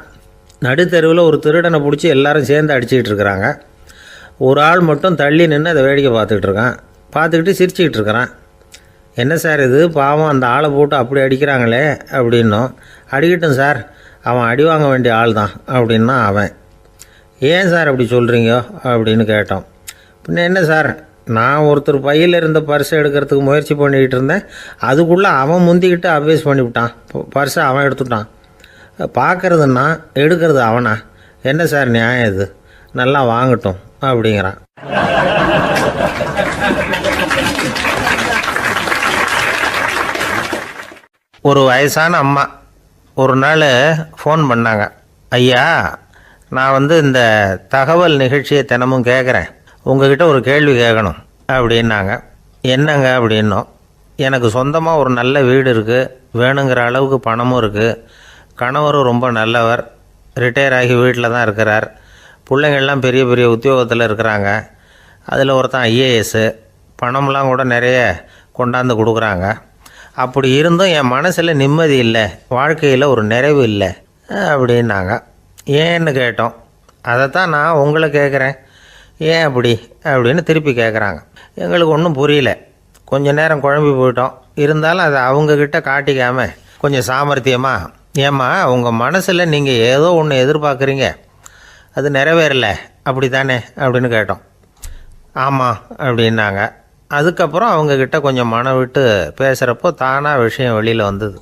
நடுத்தெருவில் ஒரு திருடனை பிடிச்சி எல்லாரும் சேர்ந்து அடிச்சுக்கிட்டு இருக்கிறாங்க. ஒரு ஆள் மட்டும் தள்ளி நின்று அதை வேடிக்கை பார்த்துக்கிட்டு இருக்கான். பார்த்துக்கிட்டு சிரிச்சுக்கிட்டு இருக்கிறான். என்ன சார் இது, பாவம் அந்த ஆளை போட்டு அப்படி அடிக்கிறாங்களே அப்படின்னும். அடிக்கட்டும் சார், அவன் அடி வாங்க வேண்டிய ஆள் தான் அப்படின்னா அவன். ஏன் சார் அப்படி சொல்கிறீங்க அப்படின்னு கேட்டோம். பின்ன என்ன சார், நான் ஒருத்தர் பையில் இருந்த பர்ஸை எடுக்கிறதுக்கு முயற்சி பண்ணிக்கிட்டு இருந்தேன். அதுக்குள்ளே அவன் முந்திக்கிட்டு அப்வேஸ் பண்ணிவிட்டான். பர்ஸை அவன் எடுத்துட்டான். பார்க்கறதுன்னா எடுக்கிறது அவனா? என்ன சார் நியாயம் இது? நல்லா வாங்கட்டும் அப்படிங்கிறான். ஒரு வயசான அம்மா ஒரு நாள் ஃபோன் பண்ணாங்க. ஐயா, நான் இந்த தகவல் நிகழ்ச்சியை தினமும் கேட்குறேன், உங்ககிட்ட ஒரு கேள்வி கேட்கணும் அப்படின்னாங்க. என்னங்க அப்படின்னோம். எனக்கு சொந்தமாக ஒரு நல்ல வீடு இருக்குது, வேணுங்கிற அளவுக்கு பணமும் இருக்குது, கணவரும் ரொம்ப நல்லவர், ரிட்டையர் ஆகி வீட்டில் தான் இருக்கிறார், பிள்ளைங்கள்லாம் பெரிய பெரிய உத்தியோகத்தில் இருக்கிறாங்க, அதில் ஒருத்தன் ஐஏஎஸ்ஸு, பணம்லாம் கூட நிறைய கொண்டாந்து கொடுக்குறாங்க. அப்படி இருந்தும் என் மனசில் நிம்மதி இல்லை, வாழ்க்கையில் ஒரு நிறைவு இல்லை அப்படின்னாங்க. ஏன்னு கேட்டோம். அதைத்தான் நான் உங்களை கேட்குறேன், ஏன் அப்படி அப்படின்னு திருப்பி கேட்குறாங்க. எங்களுக்கு ஒன்றும் புரியல. கொஞ்சம் நேரம் குழம்பி போயிட்டோம். இருந்தாலும் அதை அவங்கக்கிட்ட காட்டிக்காமல் கொஞ்சம் சாமர்த்தியமாக, ஏம்மா உங்கள் மனசில் நீங்கள் ஏதோ ஒன்று எதிர்பார்க்குறீங்க, அது நிறைவேறலை அப்படி தானே அப்படின்னு கேட்டோம். ஆமாம் அப்படின்னாங்க. அதுக்கப்புறம் அவங்கக்கிட்ட கொஞ்சம் மனம் விட்டு பேசுகிறப்போ தானாக விஷயம் வெளியில் வந்தது.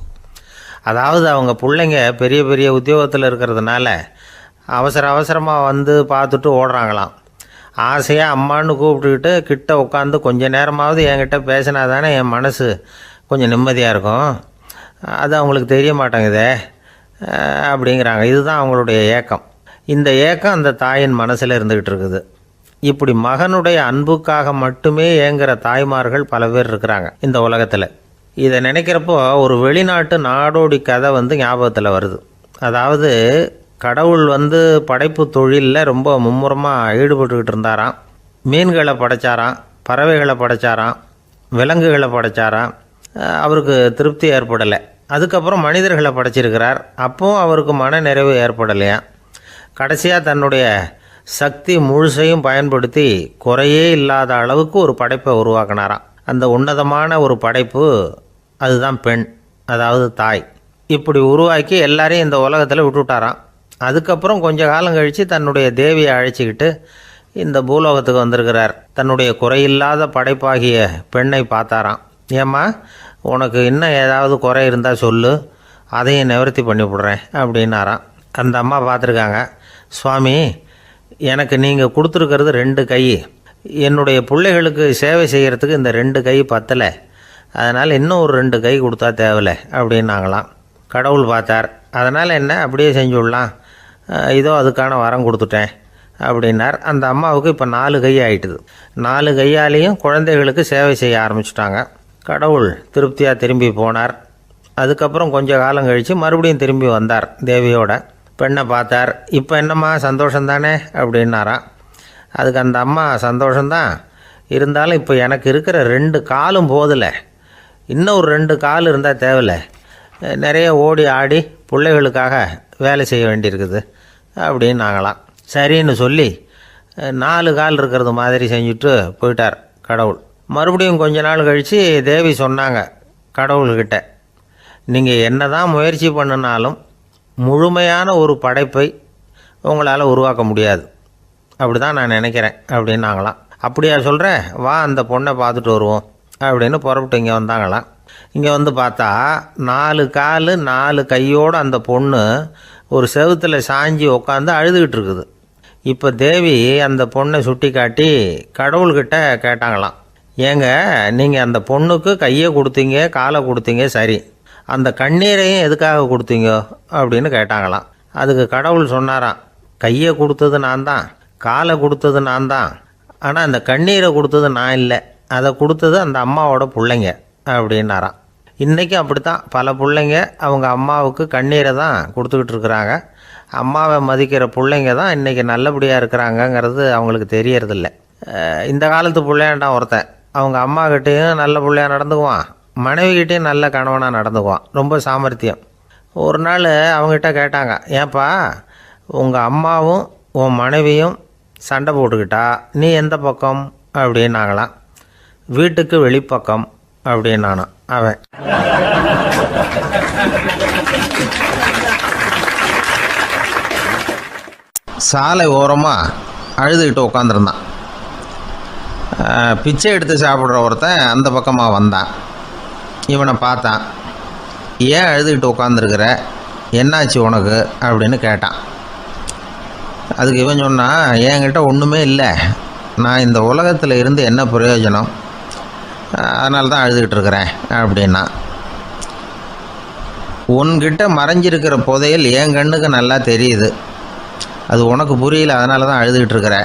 அதாவது அவங்க பிள்ளைங்க பெரிய பெரிய உத்தியோகத்தில் இருக்கிறதுனால அவசரமாக பார்த்துட்டு ஓடுறாங்களாம். ஆசையாக அம்மான்னு கூப்பிட்டுக்கிட்டு கிட்ட உட்காந்து கொஞ்சம் நேரமாவது என்கிட்ட பேசினா தானே என் மனசு கொஞ்சம் நிம்மதியாக இருக்கும். அது அவங்களுக்கு தெரிய மாட்டேங்குதே அப்படிங்கிறாங்க. இதுதான் அவங்களுடைய ஏக்கம். இந்த ஏக்கம் அந்த தாயின் மனசில் இருந்துக்கிட்டு இருக்குது. இப்படி மகனுடைய அன்புக்காக மட்டுமே ஏங்குற தாய்மார்கள் பல பேர் இருக்கிறாங்க இந்த உலகத்தில். இதை நினைக்கிறப்போ ஒரு வெளிநாட்டு நாடோடி கதை ஞாபகத்தில் வருது. அதாவது கடவுள் படைப்பு தொழிலில் ரொம்ப மும்முரமாக ஈடுபட்டுக்கிட்டு இருந்தாராம். மீன்களை படைச்சாராம், பறவைகளை படைச்சாராம், விலங்குகளை படைச்சாராம். அவருக்கு திருப்தி ஏற்படலை. அதுக்கப்புறம் மனிதர்களை படைச்சிருக்கிறார். அப்பவும் அவருக்கு மன நிறைவு ஏற்படலையாம். கடைசியாக தன்னுடைய சக்தி முழுசையும் பயன்படுத்தி குறையே இல்லாத அளவுக்கு ஒரு படைப்பை உருவாக்கினாராம். அந்த உன்னதமான ஒரு படைப்பு அதுதான் பெண், அதாவது தாய். இப்படி உருவாக்கி எல்லாரையும் இந்த உலகத்தில் விட்டுவிட்டாராம். அதுக்கப்புறம் கொஞ்ச காலம் கழித்து தன்னுடைய தேவியை அழைச்சிக்கிட்டு இந்த பூலோகத்துக்கு வந்திருக்கிறார். தன்னுடைய குறையில்லாத படைப்பாகிய பெண்ணை பார்த்தாராம். ஏம்மா உனக்கு இன்னும் ஏதாவது குறை இருந்தால் சொல்லு, அதையும் நிவர்த்தி பண்ணி விடுறேன் அப்படின்னாராம். அந்த அம்மா பார்த்துருக்காங்க. சுவாமி, எனக்கு நீங்கள் கொடுத்துருக்கிறது 2 கை. என்னுடைய பிள்ளைகளுக்கு சேவை செய்கிறதுக்கு இந்த 2 கை பத்தலை. அதனால் இன்னும் ஒரு 2 கை கொடுத்தா தேவலை அப்படின்னாங்களாம். கடவுள் பார்த்தார். அதனால் என்ன, அப்படியே செஞ்சு விடலாம், இதோ அதுக்கான வரம் கொடுத்துட்டேன் அப்படின்னார். அந்த அம்மாவுக்கு இப்போ 4 கை ஆயிட்டுது. 4 கையாலேயும் குழந்தைகளுக்கு சேவை செய்ய ஆரம்பிச்சுட்டாங்க. கடவுள் திருப்தியாக திரும்பி போனார். அதுக்கப்புறம் கொஞ்சம் காலம் கழித்து மறுபடியும் திரும்பி வந்தார். தேவியோட பெண்ணை பார்த்தார். இப்போ என்னம்மா சந்தோஷம் தானே அப்படின்னாராம். அதுக்கு அந்த அம்மா, சந்தோஷந்தான், இருந்தாலும் இப்போ எனக்கு இருக்கிற 2 காலும் போதில்லை, இன்னும் ஒரு 2 கால் இருந்தால் தேவையில்லை, நிறைய ஓடி ஆடி பிள்ளைகளுக்காக வேலை செய்ய வேண்டியிருக்குது அப்படின்னாங்களாம். சரின்னு சொல்லி 4 கால் இருக்கிறது மாதிரி செஞ்சுட்டு போயிட்டார் கடவுள். மறுபடியும் கொஞ்ச நாள் கழித்து தேவி சொன்னாங்க கடவுள்கிட்ட, நீங்கள் என்ன தான் முயற்சி பண்ணினாலும் முழுமையான ஒரு படைப்பை உங்களால் உருவாக்க முடியாது, அப்படி தான் நான் நினைக்கிறேன் அப்படின்னாங்களாம். அப்படியா சொல்கிறேன், வா அந்த பொண்ணை பார்த்துட்டு வருவோம் அப்படின்னு புறப்பட்டு இங்கே வந்தாங்களாம். இங்கே வந்து பார்த்தா 4 கால் 4 கையோடு அந்த பொண்ணு ஒரு செவுத்தில் சாஞ்சி உட்காந்து அழுதுகிட்டு இருக்குது. இப்போ தேவி அந்த பொண்ணை சுட்டி காட்டி கடவுள்கிட்ட கேட்டாங்களாம், ஏங்க நீங்கள் அந்த பொண்ணுக்கு கையை கொடுத்தீங்க, காலை கொடுத்தீங்க, சரி, அந்த கண்ணீரையும் எதுக்காக கொடுத்தீங்க அப்படின்னு கேட்டாங்களாம். அதுக்கு கடவுள் சொன்னாராம், கையை கொடுத்தது நான் தான், காலை கொடுத்தது நான் தான், ஆனால் அந்த கண்ணீரை கொடுத்தது நான் இல்லை, அதை கொடுத்தது அந்த அம்மாவோட பிள்ளைங்க அப்படின்னாராம். இன்றைக்கும் அப்படித்தான் பல பிள்ளைங்க அவங்க அம்மாவுக்கு கண்ணீரை தான் கொடுத்துக்கிட்டு இருக்கிறாங்க. அம்மாவை மதிக்கிற பிள்ளைங்க தான் இன்றைக்கி நல்லபடியாக இருக்கிறாங்கங்கிறது அவங்களுக்கு தெரியறதில்ல. இந்த காலத்து பிள்ளையாண்டான் ஒருத்தன் அவங்க அம்மாக்கிட்டேயும் நல்ல பிள்ளையாக நடந்துக்குவான், மனைவிக்கிட்டேயும் நல்ல கணவனாக நடந்துக்குவான், ரொம்ப சாமர்த்தியம். ஒரு நாள் அவங்ககிட்ட கேட்டாங்க, ஏன்பா உங்கள் அம்மாவும் உன் மனைவியும் சண்டை போட்டுக்கிட்டா நீ எந்த பக்கம் அப்படின்னாங்களாம். வீட்டுக்கு வெளிப்பக்கம் அப்படின்னானான் அவன். சாலை ஓரமாக அழுதுகிட்டு உட்காந்துருந்தான். பிச்சை எடுத்து சாப்பிட்ற ஒருத்தன் அந்த பக்கமாக வந்தான். இவனை பார்த்தான். ஏன் அழுதுகிட்டு உட்காந்துருக்கிற, என்னாச்சு உனக்கு அப்படின்னு கேட்டான். அதுக்கு இவன் சொன்னான், என்கிட்ட ஒன்றுமே இல்லை, நான் இந்த உலகத்தில் இருந்து என்ன பிரயோஜனம், அதனால தான் அழுதுகிட்டு இருக்கிறேன் அப்படின்னா. உன்கிட்ட மறைஞ்சிருக்கிற புதையல் என் கண்ணுக்கு நல்லா தெரியுது, அது உனக்கு புரியல, அதனால தான் அழுதுகிட்டு இருக்கிற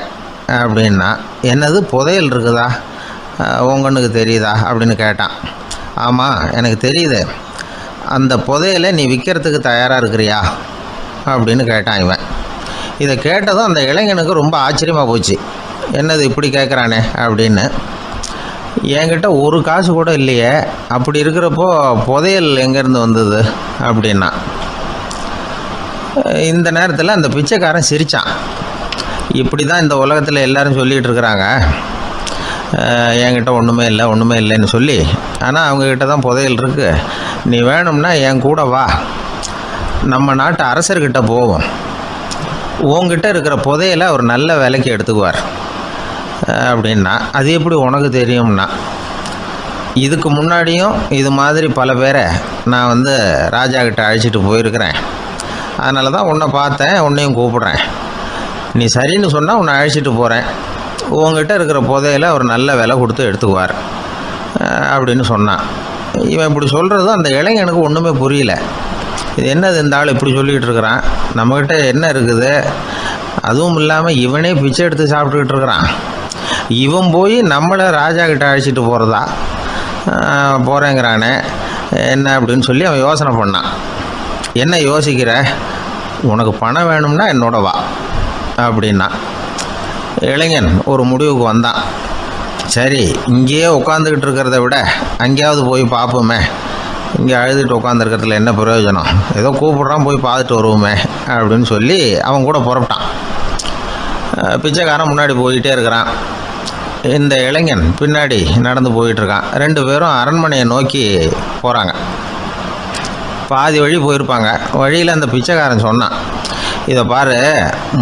அப்படின்னா. என்னது புதையல் இருக்குதா, உன் கண்ணுக்கு தெரியுதா அப்படின்னு கேட்டான். ஆமாம் எனக்கு தெரியுது, அந்த புதையலை நீ விற்கிறதுக்கு தயாராக இருக்கிறியா அப்படின்னு கேட்டான் இவன். இதை கேட்டதும் அந்த இளைஞனுக்கு ரொம்ப ஆச்சரியமாக போச்சு. என்னது இப்படி கேட்குறானே அப்படின்னு. என்கிட்ட ஒரு காசு கூட இல்லையே, அப்படி இருக்கிறப்போ புதையல் எங்கேருந்து வந்தது அப்படின்னா. இந்த நேரத்தில் அந்த பிச்சைக்காரன் சிரித்தான். இப்படி தான் இந்த உலகத்தில் எல்லோரும் சொல்லிகிட்டு இருக்கிறாங்க, என்கிட்ட ஒன்றுமே இல்லை ஒன்றுமே இல்லைன்னு சொல்லி, ஆனால் அவங்கக்கிட்ட தான் புதையல் இருக்குது, நீ வேணும்னா என் கூட வா, நம்ம நாட்டு அரசர்கிட்ட போவோம், உங்ககிட்ட இருக்கிற புதையலை அவர் நல்ல விலைக்கு எடுத்துக்குவார் அப்படின்னா. அது எப்படி உனக்கு தெரியும்னா, இதுக்கு முன்னாடியும் இது மாதிரி பல பேரை நான் வந்து ராஜா கிட்ட அழைச்சிட்டு போயிருக்கிறேன், அதனால தான் உன்னை பார்த்தேன், உன்னையும் கூப்பிட்றேன், நீ சரின்னு சொன்னால் உன்னை அழைச்சிட்டு போகிறேன், உங்ககிட்ட இருக்கிற புதையலை அவர் நல்ல விலை கொடுத்து எடுத்துக்குவார் அப்படின்னு சொன்னான். இவன் இப்படி சொல்கிறதும் அந்த இளைஞனுக்கு ஒன்றுமே புரியல. இது என்னது இந்த ஆள் இப்படி சொல்லிகிட்டு இருக்கிறான், நம்மக்கிட்ட என்ன இருக்குது, அதுவும் இல்லாமல் இவனே பிச்சை எடுத்து சாப்பிட்டுக்கிட்டு இருக்கிறான், இவன் போய் நம்மளை ராஜா கிட்ட அழைச்சிட்டு போகிறதா போகிறேங்கிறானே என்ன அப்படின்னு சொல்லி அவன் யோசனை பண்ணான். என்ன யோசிக்கிற, உனக்கு பணம் வேணும்னா என்னோட வா அப்படின்னா. இளைஞன் ஒரு முடிவுக்கு வந்தான். சரி, இங்கேயே உட்காந்துக்கிட்டு இருக்கிறத விட அங்கேயாவது போய் பார்ப்போமே, இங்கே அழுதுகிட்டு உட்காந்துருக்கிறதுல என்ன பிரயோஜனம், ஏதோ கூப்பிட்றான் போய் பார்த்துட்டு வருவோமே அப்படின்னு சொல்லி அவன் கூட புறப்பட்டான். பிச்சைக்காரன் முன்னாடி போயிட்டே இருக்கிறான், இந்த இளைஞன் பின்னாடி நடந்து போயிட்டுருக்கான். 2 பேரும் அரண்மனையை நோக்கி போகிறாங்க. பாதி வழி போயிருப்பாங்க. வழியில் அந்த பிச்சைக்காரன் சொன்னான், இதை பாரு,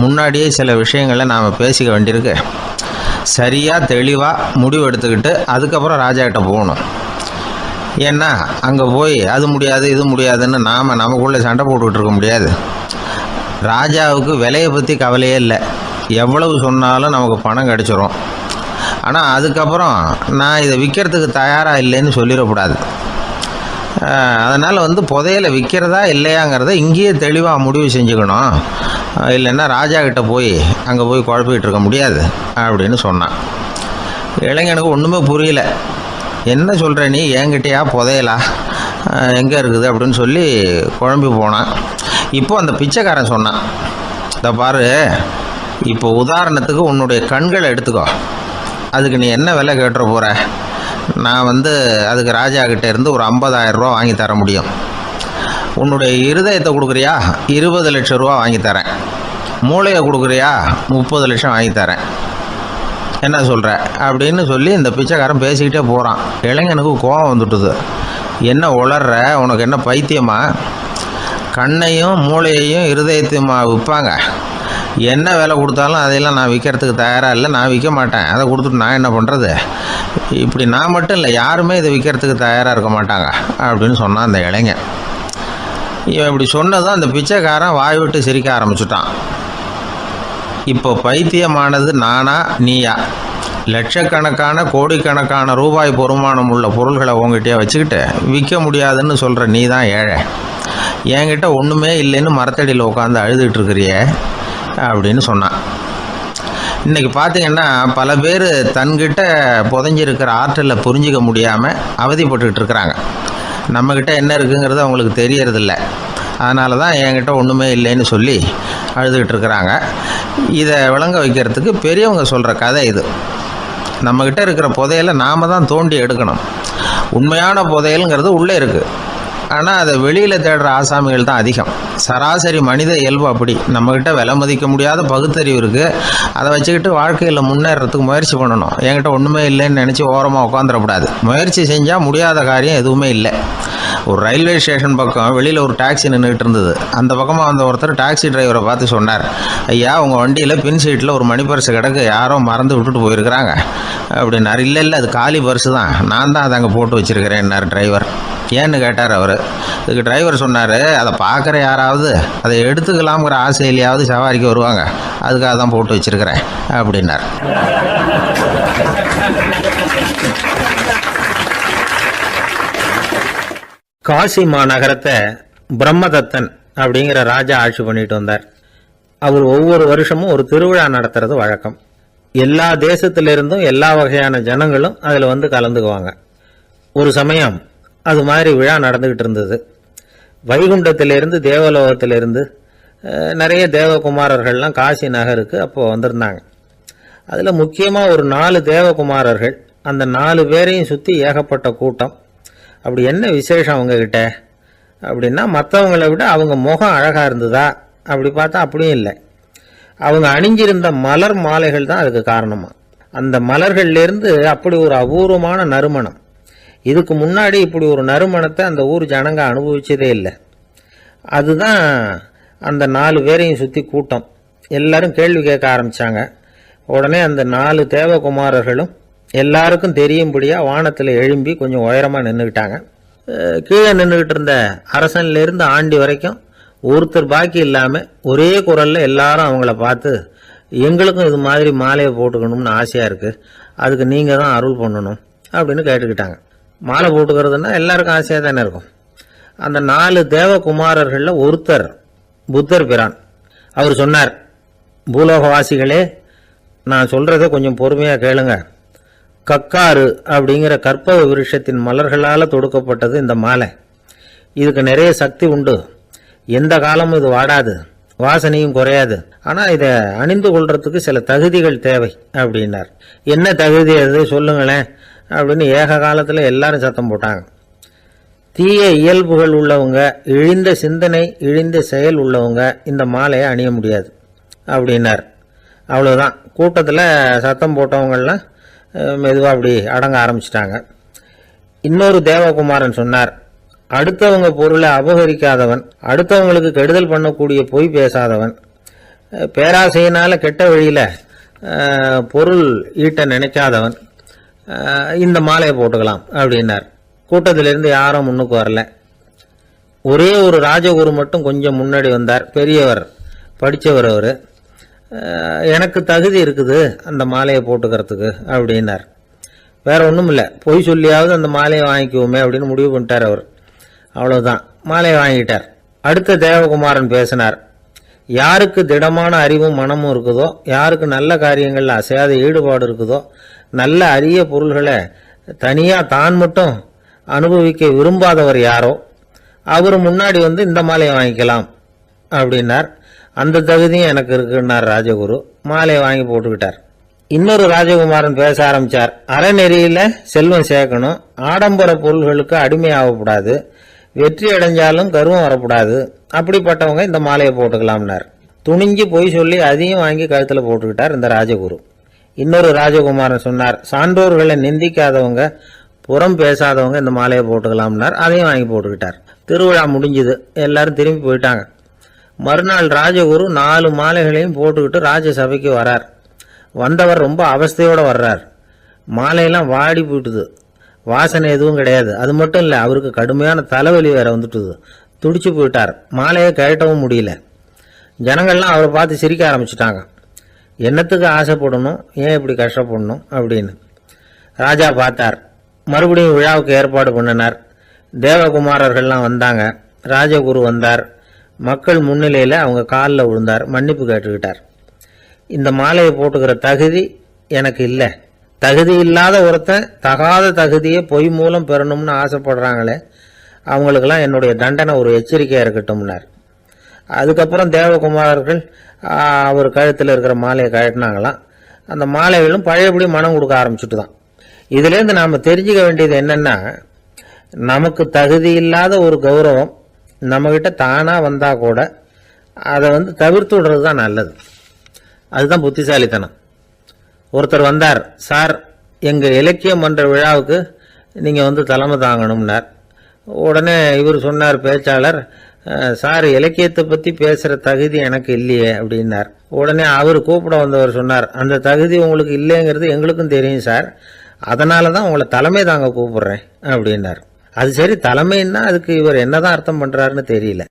முன்னாடியே சில விஷயங்களை நாம் பேசிக்க வேண்டியிருக்கு, சரியாக தெளிவாக முடிவு எடுத்துக்கிட்டு அதுக்கப்புறம் ராஜாக்கிட்ட போகணும். ஏன்னா அங்கே போய் அது முடியாது இது முடியாதுன்னு நாம் நமக்குள்ளே சண்டை போட்டுக்கிட்டு இருக்க முடியாது. ராஜாவுக்கு விலையை பற்றி கவலையே இல்லை. எவ்வளவு சொன்னாலும் நமக்கு பணம் கிடச்சிரும். ஆனால் அதுக்கப்புறம் நான் இதை விற்கிறதுக்கு தயாராக இல்லைன்னு சொல்லிடக்கூடாது. அதனால் புதையலை விற்கிறதா இல்லையாங்கிறத இங்கேயே தெளிவாக முடிவு செஞ்சுக்கணும். இல்லைன்னா ராஜா கிட்ட போய் அங்கே போய் குழப்பிக்கிட்டு இருக்க முடியாது அப்படின்னு சொன்னான். இளைஞனுக்கு ஒன்றுமே புரியல. என்ன சொல்கிற நீ, என்கிட்டயா புதையலா, எங்கே இருக்குது அப்படின்னு சொல்லி குழம்பி போனான். இப்போ அந்த பிச்சைக்காரன் சொன்னான், இதை பாரு, இப்போ உதாரணத்துக்கு உன்னுடைய கண்களை எடுத்துக்கோ. அதுக்கு நீ என்ன விலை கேட்டுற போகிற? நான் அதுக்கு ராஜா கிட்டே இருந்து ஒரு 50,000 ரூபா வாங்கி தர முடியும். உன்னுடைய இருதயத்தை கொடுக்குறியா, 20 லட்சம் ரூபா வாங்கி தரேன். மூளையை கொடுக்குறியா, 30 லட்சம் வாங்கி தரேன். என்ன சொல்கிற அப்படின்னு சொல்லி இந்த பிச்சைக்காரன் பேசிக்கிட்டே போகிறான். இளைஞனுக்கு கோபம் வந்துட்டுது. என்ன உளர்ற, உனக்கு என்ன பைத்தியமா? கண்ணையும் மூளையையும் இருதயத்தையுமா விற்பாங்க? என்ன விலை கொடுத்தாலும் அதையெல்லாம் நான் விற்கிறதுக்கு தயாராக இல்லை, நான் விற்க மாட்டேன். அதை கொடுத்துட்டு நான் என்ன பண்ணுறது? இப்படி நான் மட்டும் இல்லை, யாருமே இதை விற்கிறதுக்கு தயாராக இருக்க மாட்டாங்க அப்படின்னு சொன்னான் அந்த இளைஞன். இவன் இப்படி சொன்னதும் அந்த பிச்சைக்காரன் வாய் விட்டு சிரிக்க ஆரம்பிச்சுட்டான். இப்போ பைத்தியமானது நானா நீயா? லட்சக்கணக்கான கோடிக்கணக்கான ரூபாய் பொறுமானம் உள்ள பொருள்களை உங்ககிட்டயே வச்சுக்கிட்டு விற்க முடியாதுன்னு சொல்கிற நீ தான் ஏழை. என்கிட்ட ஒன்றுமே இல்லைன்னு மரத்தடியில் உட்காந்து அழுதுகிட்டு இருக்கிறியே அப்படின்னு சொன்னான். இன்றைக்கி பார்த்திங்கன்னா பல பேர் தன்கிட்ட புதைஞ்சிருக்கிற ஆற்றலை புரிஞ்சிக்க முடியாமல் அவதிப்பட்டுக்கிட்டு இருக்கிறாங்க. நம்மக்கிட்ட என்ன இருக்குங்கிறது அவங்களுக்கு தெரியறதில்ல. அதனால தான் என்கிட்ட ஒன்றுமே இல்லைன்னு சொல்லி அழுதுகிட்டு இருக்கிறாங்க. இதை விளங்க வைக்கிறதுக்கு பெரியவங்க சொல்கிற கதை இது. நம்மக்கிட்ட இருக்கிற புதையலை நாம் தான் தோண்டி எடுக்கணும். உண்மையான புதையலுங்கிறது உள்ளே இருக்குது. ஆனால் அதை வெளியில் தேடுற ஆசாமிகள் தான் அதிகம். சராசரி மனித இயல்பு அப்படி. நம்மக்கிட்ட விலை மதிக்க முடியாத பகுத்தறிவு இருக்குது. அதை வச்சுக்கிட்டு வாழ்க்கையில் முன்னேறதுக்கு முயற்சி பண்ணணும். என்கிட்ட ஒன்றுமே இல்லைன்னு நினச்சி ஓரமாக உட்காந்துடக்கூடாது. முயற்சி செஞ்சால் முடியாத காரியம் எதுவுமே இல்லை. ஒரு ரயில்வே ஸ்டேஷன் பக்கம் வெளியில் ஒரு டாக்ஸி நின்றுக்கிட்டு இருந்தது. அந்த பக்கமாக வந்த ஒருத்தர் டாக்ஸி டிரைவரை பார்த்து சொன்னார், ஐயா, உங்கள் வண்டியில் பின் சீட்டில் ஒரு மணி பர்ஸு கிடக்கு, யாரோ மறந்து விட்டுட்டு போயிருக்கிறாங்க அப்படின்னார். இல்லை அது காலி பர்ஸு தான், நான் தான் அதை அங்கே போட்டு வச்சுருக்கிறேன்னார் டிரைவர். ஏன்னு கேட்டார் அவர். இதுக்கு டிரைவர் சொன்னார், அதை பார்க்குற யாராவது அதை எடுத்துக்கலாம்ங்கிற ஆசையிலையாவது சவாரிக்கு வருவாங்க, அதுக்காக தான் போட்டு வச்சுருக்கிறேன் அப்படின்னார். காசி மாநகரத்தை பிரம்மதத்தன் அப்படிங்கிற ராஜா ஆட்சி பண்ணிட்டு வந்தார். அவர் ஒவ்வொரு வருஷமும் ஒரு திருவிழா நடத்துறது வழக்கம். எல்லா தேசத்திலிருந்தும் எல்லா வகையான ஜனங்களும் அதில் கலந்துக்குவாங்க. ஒரு சமயம் அது மாதிரி விழா நடந்துக்கிட்டு இருந்தது. வைகுண்டத்திலிருந்து தேவலோகத்திலிருந்து நிறைய தேவகுமாரர்கள்லாம் காசி நகருக்கு அப்போது வந்திருந்தாங்க. அதில் முக்கியமாக ஒரு 4 தேவகுமாரர்கள். அந்த 4 பேரையும் சுற்றி ஏகப்பட்ட கூட்டம். அப்படி என்ன விசேஷம் அவங்கக்கிட்ட அப்படின்னா, மற்றவங்களை விட அவங்க முகம் அழகாக இருந்ததா அப்படி பார்த்தா அப்படியும் இல்லை. அவங்க அணிஞ்சிருந்த மலர் மாலைகள் தான் அதுக்கு காரணமாக. அந்த மலர்கள்லேருந்து அப்படி ஒரு அபூர்வமான நறுமணம். இதுக்கு முன்னாடி இப்படி ஒரு நறுமணத்தை அந்த ஊர் ஜனங்க அனுபவிச்சதே இல்லை. அதுதான் அந்த 4 பேரையும் சுற்றி கூட்டம். எல்லாரும் கேள்வி கேட்க ஆரம்பித்தாங்க. உடனே அந்த 4 தேவகுமாரர்களும் எல்லாருக்கும் தெரியும்படியாக வானத்தில் எழும்பி கொஞ்சம் உயரமாக நின்றுக்கிட்டாங்க. கீழே நின்றுக்கிட்டு இருந்த அரசன்லேருந்து ஆண்டி வரைக்கும் ஒருத்தர் பாக்கி இல்லாமல் ஒரே குரலில் எல்லாரும் அவங்கள பார்த்து, எங்களுக்கும் இது மாதிரி மாலையை போட்டுக்கணும்னு ஆசையாக இருக்குது, அதுக்கு நீங்கள் தான் அருள் பண்ணணும் அப்படின்னு கேட்டுக்கிட்டாங்க. மாலை போட்டுக்கிறதுனா எல்லாருக்கும் ஆசையாக தானே இருக்கும். அந்த 4 தேவகுமாரர்களில் ஒருத்தர் புத்தர் பிரான். அவர் சொன்னார், பூலோகவாசிகளே, நான் சொல்கிறத கொஞ்சம் பொறுமையாக கேளுங்க. கக்காரு அப்படிங்கிற கற்பக விருஷத்தின் மலர்களால் தொடுக்கப்பட்டது இந்த மாலை. இதுக்கு நிறைய சக்தி உண்டு. எந்த காலமும் இது வாடாது, வாசனையும் குறையாது. ஆனால் இதை அணிந்து கொள்றதுக்கு சில தகுதிகள் தேவை அப்படின்னார். என்ன தகுதி அது சொல்லுங்களேன் அப்படின்னு ஏக காலத்தில் எல்லாரும் சத்தம் போட்டாங்க. தீய இயல்புகள் உள்ளவங்க, இழிந்த சிந்தனை, இழிந்த செயல் உள்ளவங்க இந்த மாலையை அணிய முடியாது அப்படின்னார். அவ்வளோதான். கூட்டத்தில் சத்தம் போட்டவங்கள்லாம் மெதுவாக அப்படி அடங்க ஆரம்பிச்சிட்டாங்க. இன்னொரு தேவகுமாரன் சொன்னார், அடுத்தவங்க பொருளை அபகரிக்காதவன், அடுத்தவங்களுக்கு கெடுதல் பண்ணக்கூடிய பொய் பேசாதவன், பேராசையினால் கெட்ட வழியில் பொருள் ஈட்ட நினைக்காதவன் இந்த மாலையை போட்டுக்கலாம் அப்படின்னார். கூட்டத்திலிருந்து யாரும் முன்னுக்கு வரல. ஒரே ஒரு ராஜகுரு மட்டும் கொஞ்சம் முன்னாடி வந்தார். பெரியவர், படித்தவர் அவர். எனக்கு தகுதி இருக்குது அந்த மாலையை போட்டுக்கிறதுக்கு அப்படின்னார். வேற ஒன்றும் இல்லை, பொய் சொல்லியாவது அந்த மாலையை வாங்கிக்குவோமே அப்படின்னு முடிவு பண்ணிட்டார் அவர். அவ்வளோதான், மாலையை வாங்கிட்டார். அடுத்த தேவகுமாரன் பேசினார். யாருக்கு திடமான அறிவும் மனமும் இருக்குதோ, யாருக்கு நல்ல காரியங்களில் அசையாத ஈடுபாடு இருக்குதோ, நல்ல அரிய பொருள்களை தனியாக தான் மட்டும் அனுபவிக்க விரும்பாதவர் யாரோ அவர் முன்னாடி இந்த மாலையை வாங்கிக்கலாம் அப்படின்னார். அந்த தகுதியும் எனக்கு இருக்குன்னார் ராஜகுரு. மாலையை வாங்கி போட்டுக்கிட்டார். இன்னொரு ராஜகுமாரன் பேச ஆரம்பித்தார். அறநெறியில் செல்வம் சேர்க்கணும், ஆடம்பர பொருள்களுக்கு அடிமையாகக்கூடாது, வெற்றி அடைஞ்சாலும் கர்வம் வரக்கூடாது, அப்படிப்பட்டவங்க இந்த மாலையை போட்டுக்கலாம்னார். துணிஞ்சு பொய் சொல்லி அதையும் வாங்கி கழுத்தில் போட்டுக்கிட்டார் இந்த ராஜகுரு. இன்னொரு ராஜகுமாரன் சொன்னார். சான்றோர்களை நிந்திக்காதவங்க, புறம் பேசாதவங்க இந்த மாலையை போட்டுக்கலாம்னார். அதையும் வாங்கி போட்டுக்கிட்டார். திருவிழா முடிஞ்சுது, எல்லாரும் திரும்பி போயிட்டாங்க. மறுநாள் ராஜகுரு 4 மாலைகளையும் போட்டுக்கிட்டு ராஜசபைக்கு வரார். வந்தவர் ரொம்ப அவஸ்தையோடு வர்றார். மாலையெல்லாம் வாடி போயிட்டுது, வாசனை எதுவும் கிடையாது. அது மட்டும் இல்லை, அவருக்கு கடுமையான தலைவலி வேற வந்துட்டுது. துடிச்சு போயிட்டார். மாலையை கழட்டவும் முடியல. ஜனங்கள்லாம் அவரை பார்த்து சிரிக்க ஆரம்பிச்சிட்டாங்க. என்னத்துக்கு ஆசைப்படணும், ஏன் இப்படி கஷ்டப்படணும் அப்படின்னு. ராஜா பார்த்தார். மறுபடியும் விழாவுக்கு ஏற்பாடு பண்ணினார். தேவகுமாரர்கள்லாம் வந்தாங்க. ராஜகுரு வந்தார். மக்கள் முன்னிலையில் அவங்க காலில் விழுந்தார், மன்னிப்பு கேட்டுக்கிட்டார். இந்த மாலையை போட்டுக்கிற தகுதி எனக்கு இல்லை. தகுதி இல்லாத ஒருத்தன் தகாத தகுதியை பொய் மூலம் பெறணும்னு ஆசைப்படுறாங்களே, அவங்களுக்கெல்லாம் என்னுடைய தண்டனை ஒரு எச்சரிக்கையாக இருக்கட்டும்னார். அதுக்கப்புறம் தேவகுமாரர்கள் அவர் கழுத்தில் இருக்கிற மாலையை கழட்டினாங்களாம். அந்த மாலைகளும் பழையபடி மனம் கொடுக்க ஆரம்பிச்சுட்டு தான். இதுலேருந்து நாம் தெரிஞ்சுக்க வேண்டியது என்னென்னா, நமக்கு தகுதி இல்லாத ஒரு கௌரவம் நம்மக்கிட்ட தானாக வந்தால் கூட அதை தவிர்த்து விடுறது தான் நல்லது. அதுதான் புத்திசாலித்தனம். ஒருத்தர் வந்தார். சார், எங்கள் இலக்கிய மன்ற விழாவுக்கு நீங்கள் தலைமை தாங்கணும்னார். உடனே இவர் சொன்னார், பேச்சாளர், சார், இலக்கியத்தை பற்றி பேசுகிற தகுதி எனக்கு இல்லையே அப்படின்னார். உடனே அவர் கூப்பிட வந்தவர் சொன்னார், அந்த தகுதி உங்களுக்கு இல்லைங்கிறது எங்களுக்கும் தெரியும் சார், அதனால தான் உங்களை தலைமை தாங்க கூப்பிடுறேன் அப்படின்னார். அது சரி, தலைமைன்னா அதுக்கு இவர் என்னதான் அர்த்தம் பண்ணுறாருன்னு தெரியல.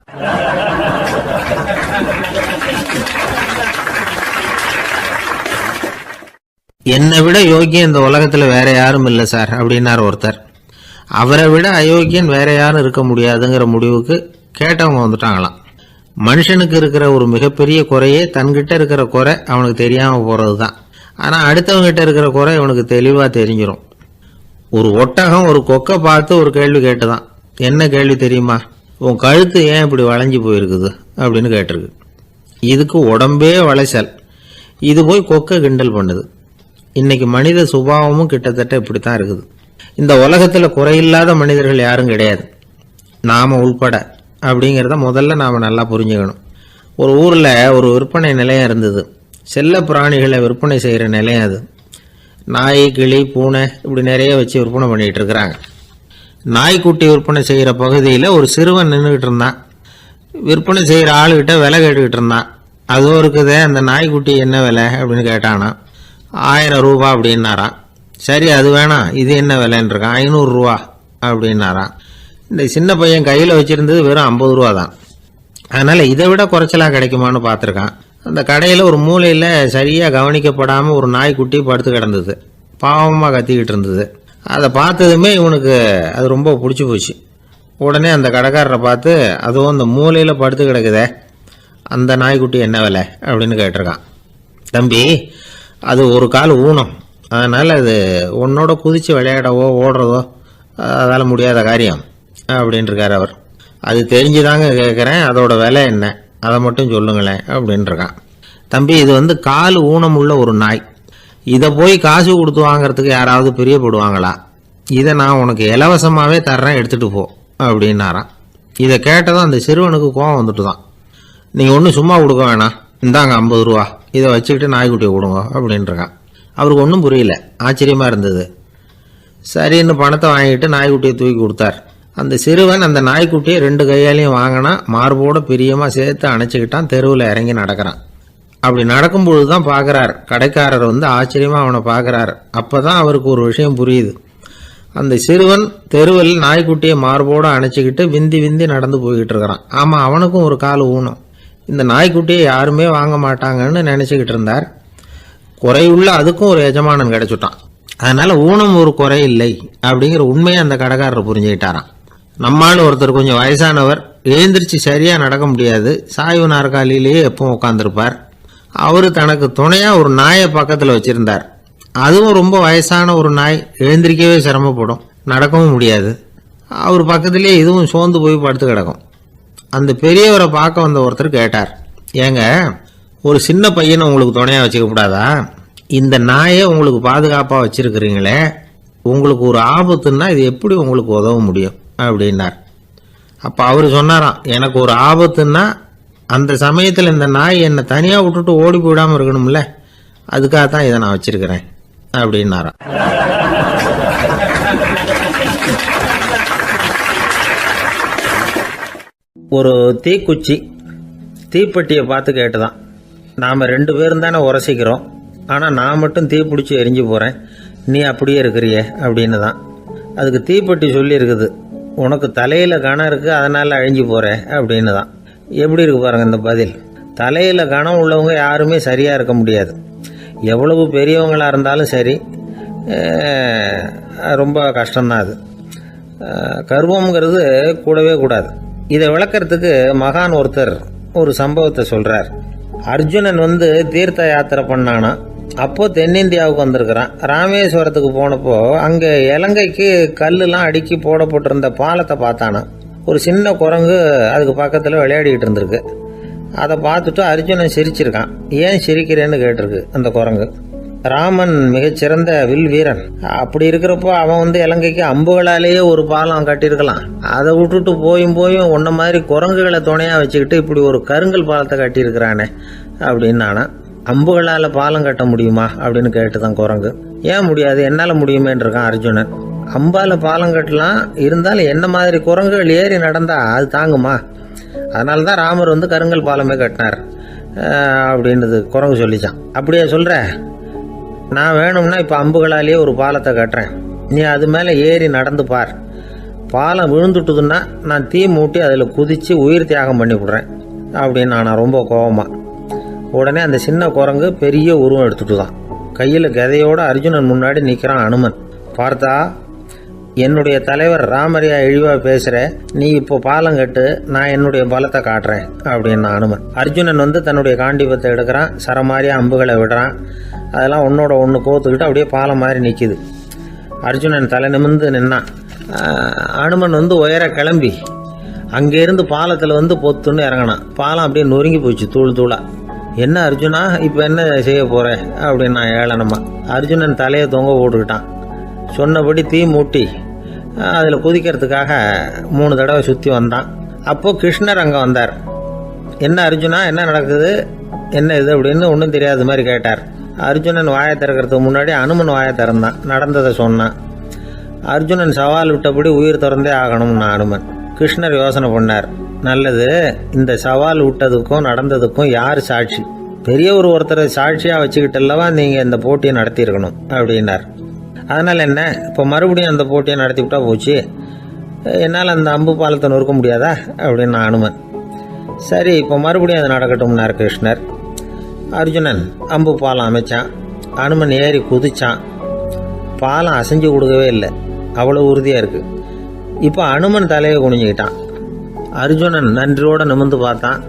என்னை விட யோகியம் இந்த உலகத்தில் வேற யாரும் இல்லை சார் அப்படின்னார் ஒருத்தர். அவரை விட அயோக்கியன் வேற யாரும் இருக்க முடியாதுங்கிற முடிவுக்கு கேட்டவங்க வந்துட்டாங்களாம். மனுஷனுக்கு இருக்கிற ஒரு மிகப்பெரிய குறையே தன்கிட்ட இருக்கிற குறை அவனுக்கு தெரியாமல் போகிறது தான். ஆனால் அடுத்தவங்கிட்ட இருக்கிற குறை இவனுக்கு தெளிவாக தெரிஞ்சிடும். ஒரு ஒட்டகம் ஒரு கொக்கை பார்த்து ஒரு கேள்வி கேட்டுதான். என்ன கேள்வி தெரியுமா? உன் கழுத்து ஏன் இப்படி வளைஞ்சி போயிருக்குது அப்படின்னு கேட்டிருக்கு. இதுக்கு உடம்பே வளைச்சல். இது போய் கொக்கை கிண்டல் பண்ணுது. இன்னைக்கு மனித சுபாவமும் கிட்டத்தட்ட இப்படித்தான் இருக்குது. இந்த உலகத்தில் குறையில்லாத மனிதர்கள் யாரும் கிடையாது, நாம உள்பட. அப்படிங்கிறத முதல்ல நாம் நல்லா புரிஞ்சுக்கணும். ஒரு ஊரில் ஒரு விற்பனை நிலையம் இருந்தது. செல்ல பிராணிகளை விற்பனை செய்கிற நிலையம் அது. நாய், கிளி, பூனை இப்படி நிறைய வச்சு விற்பனை பண்ணிகிட்டு இருக்கிறாங்க. நாய்க்குட்டி விற்பனை செய்கிற பகுதியில் ஒரு சிறுவன் நின்றுக்கிட்டு இருந்தான். விற்பனை செய்கிற ஆளுகிட்ட விலை கேட்டுக்கிட்டு இருந்தான். அதுவும் இருக்குதே, அந்த நாய்க்குட்டி என்ன விலை அப்படின்னு கேட்டானா. 1000 ரூபா அப்படின்னாரான். சரி, அது வேணாம், இது என்ன விலைன்னு இருக்கான். 500 ரூபா அப்படின்னாரான். இந்த சின்ன பையன் கையில் வச்சுருந்தது வெறும் 50 ரூபா தான். அதனால் இதை விட குறைச்சலாக கிடைக்குமான்னு பார்த்துருக்கான். அந்த கடையில் ஒரு மூலையில் சரியாக கவனிக்கப்படாமல் ஒரு நாய்க்குட்டி படுத்து கிடந்தது. பாவமாக கத்திக்கிட்டு இருந்தது. அதை பார்த்ததுமே இவனுக்கு அது ரொம்ப பிடிச்சி போச்சு. உடனே அந்த கடைக்காரரை பார்த்து, அதுவும் அந்த மூலையில் படுத்து கிடக்குதே, அந்த நாய்க்குட்டி என்ன விலை அப்படின்னு கேட்டிருக்கான். தம்பி, அது ஒரு கால் ஊனம், அதனால் அது உன்னோட குதித்து விளையாடவோ ஓடுறதோ அதால் முடியாத காரியம் அப்படின்ட்டுருக்கார் அவர். அது தெரிஞ்சுதாங்க கேட்குறேன், அதோட விலை என்ன, அதை மட்டும் சொல்லுங்களேன் அப்படின்ட்டுருக்கான். தம்பி, இது கால் ஊனம் உள்ள ஒரு நாய். இதை போய் காசு கொடுத்து வாங்கிறதுக்கு யாராவது பிரியப்படுவாங்களா? இதை நான் உனக்கு இலவசமாகவே தர்றேன், எடுத்துகிட்டு போ அப்படின்னாரான். இதை கேட்டதும் அந்த சிறுவனுக்கு கோவம் வந்துட்டு தான். நீங்கள் ஒன்றும் சும்மா கொடுக்க வேணாம், இந்தாங்க 50 ரூபா, இதை வச்சுக்கிட்டு நாய்க்குட்டியை கொடுங்க அப்படின்ட்டுருக்கான். அவருக்கு ஒன்றும் புரியல, ஆச்சரியமாக இருந்தது. சரின்னு பணத்தை வாங்கிட்டு நாய்க்குட்டியை தூக்கி கொடுத்தார். அந்த சிறுவன் அந்த நாய்க்குட்டியை 2 கையாலையும் வாங்கினா, மார்போட பிரியமாக சேர்த்து அணைச்சிக்கிட்டான். தெருவில் இறங்கி நடக்கிறான். அப்படி நடக்கும்பொழுது தான் பார்க்குறார், கடைக்காரர் ஆச்சரியமாக அவனை பார்க்குறார். அப்போ தான் அவருக்கு ஒரு விஷயம் புரியுது. அந்த சிறுவன் தெருவில் நாய்க்குட்டியை மார்போடு அணைச்சிக்கிட்டு விந்தி விந்தி நடந்து போய்கிட்டு இருக்கிறான். ஆமாம், அவனுக்கும் ஒரு கால் ஊனம். இந்த நாய்க்குட்டியை யாருமே வாங்க மாட்டாங்கன்னு நினச்சிக்கிட்டு இருந்தார். குறையுள்ள அதுக்கும் ஒரு எஜமானன் கிடைச்சுட்டான். அதனால ஊனம் ஒரு குறை இல்லை அப்படிங்கிற உண்மையை அந்த கடைக்காரர் புரிஞ்சுக்கிட்டாராம். நம்மால் ஒருத்தர் கொஞ்சம் வயசானவர், எழுந்திரிச்சு சரியாக நடக்க முடியாது, சாய்வு நாற்காலியிலேயே எப்பவும் உட்காந்துருப்பார். அவர் தனக்கு துணையாக ஒரு நாயை பக்கத்தில் வச்சுருந்தார். அதுவும் ரொம்ப வயசான ஒரு நாய், எழுந்திரிக்கவே சிரமப்படும், நடக்கவும் முடியாது. அவர் பக்கத்திலே இதுவும் சோர்ந்து போய் படுத்து கிடக்கும். அந்த பெரியவரை பார்க்க வந்த ஒருத்தர் கேட்டார், ஏங்க ஒரு சின்ன பையனை உங்களுக்கு துணையாக வச்சுக்க கூடாதா? இந்த நாயை உங்களுக்கு பாதுகாப்பாக வச்சிருக்கிறீங்களே, உங்களுக்கு ஒரு ஆபத்துன்னா இது எப்படி உங்களுக்கு உதவ முடியும் அப்படின்னார். அப்போ அவர் சொன்னாராம், எனக்கு ஒரு ஆபத்துன்னா அந்த சமயத்தில் இந்த நாய் என்னை தனியாக விட்டுட்டு ஓடி போயிடாமல் இருக்கணும்ல, அதுக்காக தான் இதை நான் வச்சிருக்கிறேன் அப்படின்னாராம். ஒரு தீக்குச்சி தீப்பெட்டியை பார்த்து கேட்டுதான், நாம் 2 பேரும் தானே உரசிக்கிறோம், ஆனால் நான் மட்டும் தீ பிடிச்சி எரிஞ்சு போகிறேன், நீ அப்படியே இருக்கிறியே அப்படின்னு தான். அதுக்கு தீப்பெட்டி சொல்லியிருக்குது, உனக்கு தலையில் கணம் இருக்குது அதனால் அழிஞ்சு போகிற அப்படின்னு தான். எப்படி இருக்கு பாருங்கள் இந்த பதில். தலையில் கணம் உள்ளவங்க யாருமே சரியாக இருக்க முடியாது. எவ்வளவு பெரியவங்களாக இருந்தாலும் சரி, ரொம்ப கஷ்டம்தான் அது. கர்வம்ங்கிறது கூடவே கூடாது. இதை விளக்கறதுக்கு மகான் ஒருத்தர் ஒரு சம்பவத்தை சொல்கிறார். அர்ஜுனன் தீர்த்த யாத்திரை பண்ணானா. அப்போ தென்னிந்தியாவுக்கு வந்திருக்கிறான். ராமேஸ்வரத்துக்கு போனப்போ அங்கே இலங்கைக்கு கல்லுலாம் அடுக்கி போடப்பட்டிருந்த பாலத்தை பார்த்தானா. ஒரு சின்ன குரங்கு அதுக்கு பக்கத்தில் விளையாடிக்கிட்டு இருந்திருக்கு. அதை பார்த்துட்டு அர்ஜுனன் சிரிச்சிருக்கான். ஏன் சிரிக்கிறேன்னு கேட்டிருக்கு அந்த குரங்கு. ராமன் மிகச்சிறந்த வில் வீரன், அப்படி இருக்கிறப்போ அவன் இலங்கைக்கு அம்புகளாலேயே ஒரு பாலம் கட்டியிருக்கலாம். அதை விட்டுட்டு போயும் உன்ன மாதிரி குரங்குகளை துணையாக வச்சுக்கிட்டு இப்படி ஒரு கருங்கல் பாலத்தை கட்டியிருக்கிறானே அப்படின்னு நானா. அம்புகளால் பாலம் கட்ட முடியுமா அப்படின்னு கேட்டுதான் குரங்கு. ஏன் முடியாது, என்னால் முடியுமேன்னு இருக்கான் அர்ஜுனன். அம்பால் பாலம் கட்டலாம், இருந்தாலும் என்ன மாதிரி குரங்குகள் ஏறி நடந்தா அது தாங்குமா? அதனால தான் ராமர் கருங்கல் பாலமே கட்டினார் அப்படின்றது குரங்கு சொல்லிச்சான். அப்படியே சொல்கிற, நான் வேணும்னா இப்போ அம்புகளாலேயே ஒரு பாலத்தை கட்டுறேன், நீ அது மேலே ஏறி நடந்து பார். பாலம் விழுந்துட்டுதுன்னா நான் தீ மூட்டி அதில் குதித்து உயிர் தியாகம் பண்ணி விடுறேன் அப்படின்னு நான் ரொம்ப கோபமாக. உடனே அந்த சின்ன குரங்கு பெரிய உருவம் எடுத்துட்டு தான் கையில் கதையோடு அர்ஜுனன் முன்னாடி நிற்கிறான் அனுமன். பார்த்தா, என்னுடைய தலைவர் ராமரியா இழிவாக பேசுகிற, நீ இப்போ பாலம் கட்டு, நான் என்னுடைய பலத்தை காட்டுறேன் அப்படின்னு அனுமன். அர்ஜுனன் தன்னுடைய காண்டிபத்தை எடுக்கிறான், சரமாரியாக அம்புகளை விடுறான். அதெல்லாம் ஒன்றோட ஒன்று கோத்துக்கிட்டு அப்படியே பாலம் மாதிரி நிற்கிது. அர்ஜுனன் தலை நிமிர்ந்து நின்னான். அனுமன் உயர கிளம்பி அங்கேருந்து பாலத்தில் பொத்துன்னு இறங்கினான். பாலம் அப்படியே நொறுங்கி போச்சு தூள் தூளா. என்ன அர்ஜுனா, இப்போ என்ன செய்ய போகிற அப்படின்னு நான் ஏளனமா. அர்ஜுனன் தலையை தொங்க போட்டுக்கிட்டான். சொன்னபடி தீ மூட்டி அதில் குதிக்கிறதுக்காக 3 தடவை சுற்றி வந்தான். அப்போது கிருஷ்ணர் அங்கே வந்தார். என்ன அர்ஜுனா, என்ன நடக்குது, என்ன இது அப்படின்னு ஒன்றும் தெரியாத மாதிரி கேட்டார். அர்ஜுனன் வாயை திறக்கிறதுக்கு முன்னாடி அனுமன் வாயை திறந்தான், நடந்ததை சொன்னான். அர்ஜுனன் சவால் விட்டபடி உயிர் திறந்தே ஆகணும்னா அனுமன். கிருஷ்ணர் யோசனை பண்ணார், நல்லது, இந்த சவால் விட்டதுக்கும் நடந்ததுக்கும் யார் சாட்சி? பெரிய ஒருத்தரை சாட்சியாக வச்சுக்கிட்டல்லவா நீங்கள் இந்த போட்டியை நடத்தியிருக்கணும் அப்படின்னார். அதனால் என்ன, இப்போ மறுபடியும் அந்த போட்டியை நடத்தி விட்டா போச்சு, என்னால் அந்த அம்பு பாலத்தை நொறுக்க முடியாதா அப்படின்னு அனுமன். சரி, இப்போ மறுபடியும் அது நடக்கட்டும்னார் கிருஷ்ணர். அர்ஜுனன் அம்பு பாலம் அமைச்சான். அனுமன் ஏறி குதிச்சான். பாலம் அசைஞ்சு கொடுக்கவே இல்லை, அவ்வளோ உறுதியாக இருக்குது. இப்போ அனுமன் தலையை குனிஞ்சுக்கிட்டான். அர்ஜுனன் நன்றியோடு நிமிர்ந்து பார்த்தான்.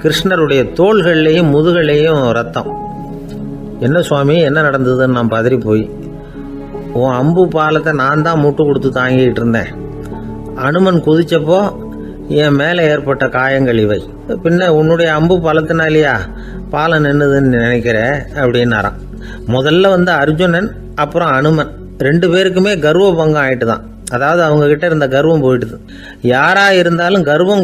கிருஷ்ணருடைய தோள்கள்லேயும் முதுகள்லேயும் ரத்தம். என்ன சுவாமி, என்ன நடந்ததுன்னு நான் பதறி போய், உன் அம்பு பாலத்தை நான் தான் முட்டு கொடுத்து தாங்கிட்டு இருந்தேன். அனுமன் குதிச்சப்போ என் மேலே ஏற்பட்ட காயங்கள் இவை. பின்ன உன்னுடைய அம்பு பாலத்தினாலேயா பாலம் நின்றுதுன்னு நினைக்கிற அப்படின்னாராம். முதல்ல அர்ஜுனன் அப்புறம் அனுமன் 2 பேருக்குமே கர்வ பங்கம் ஆயிட்டு தான். அதாவது அவங்க கிட்ட இருந்த கர்வம் போயிட்டுது. யாரா இருந்தாலும் கர்வம்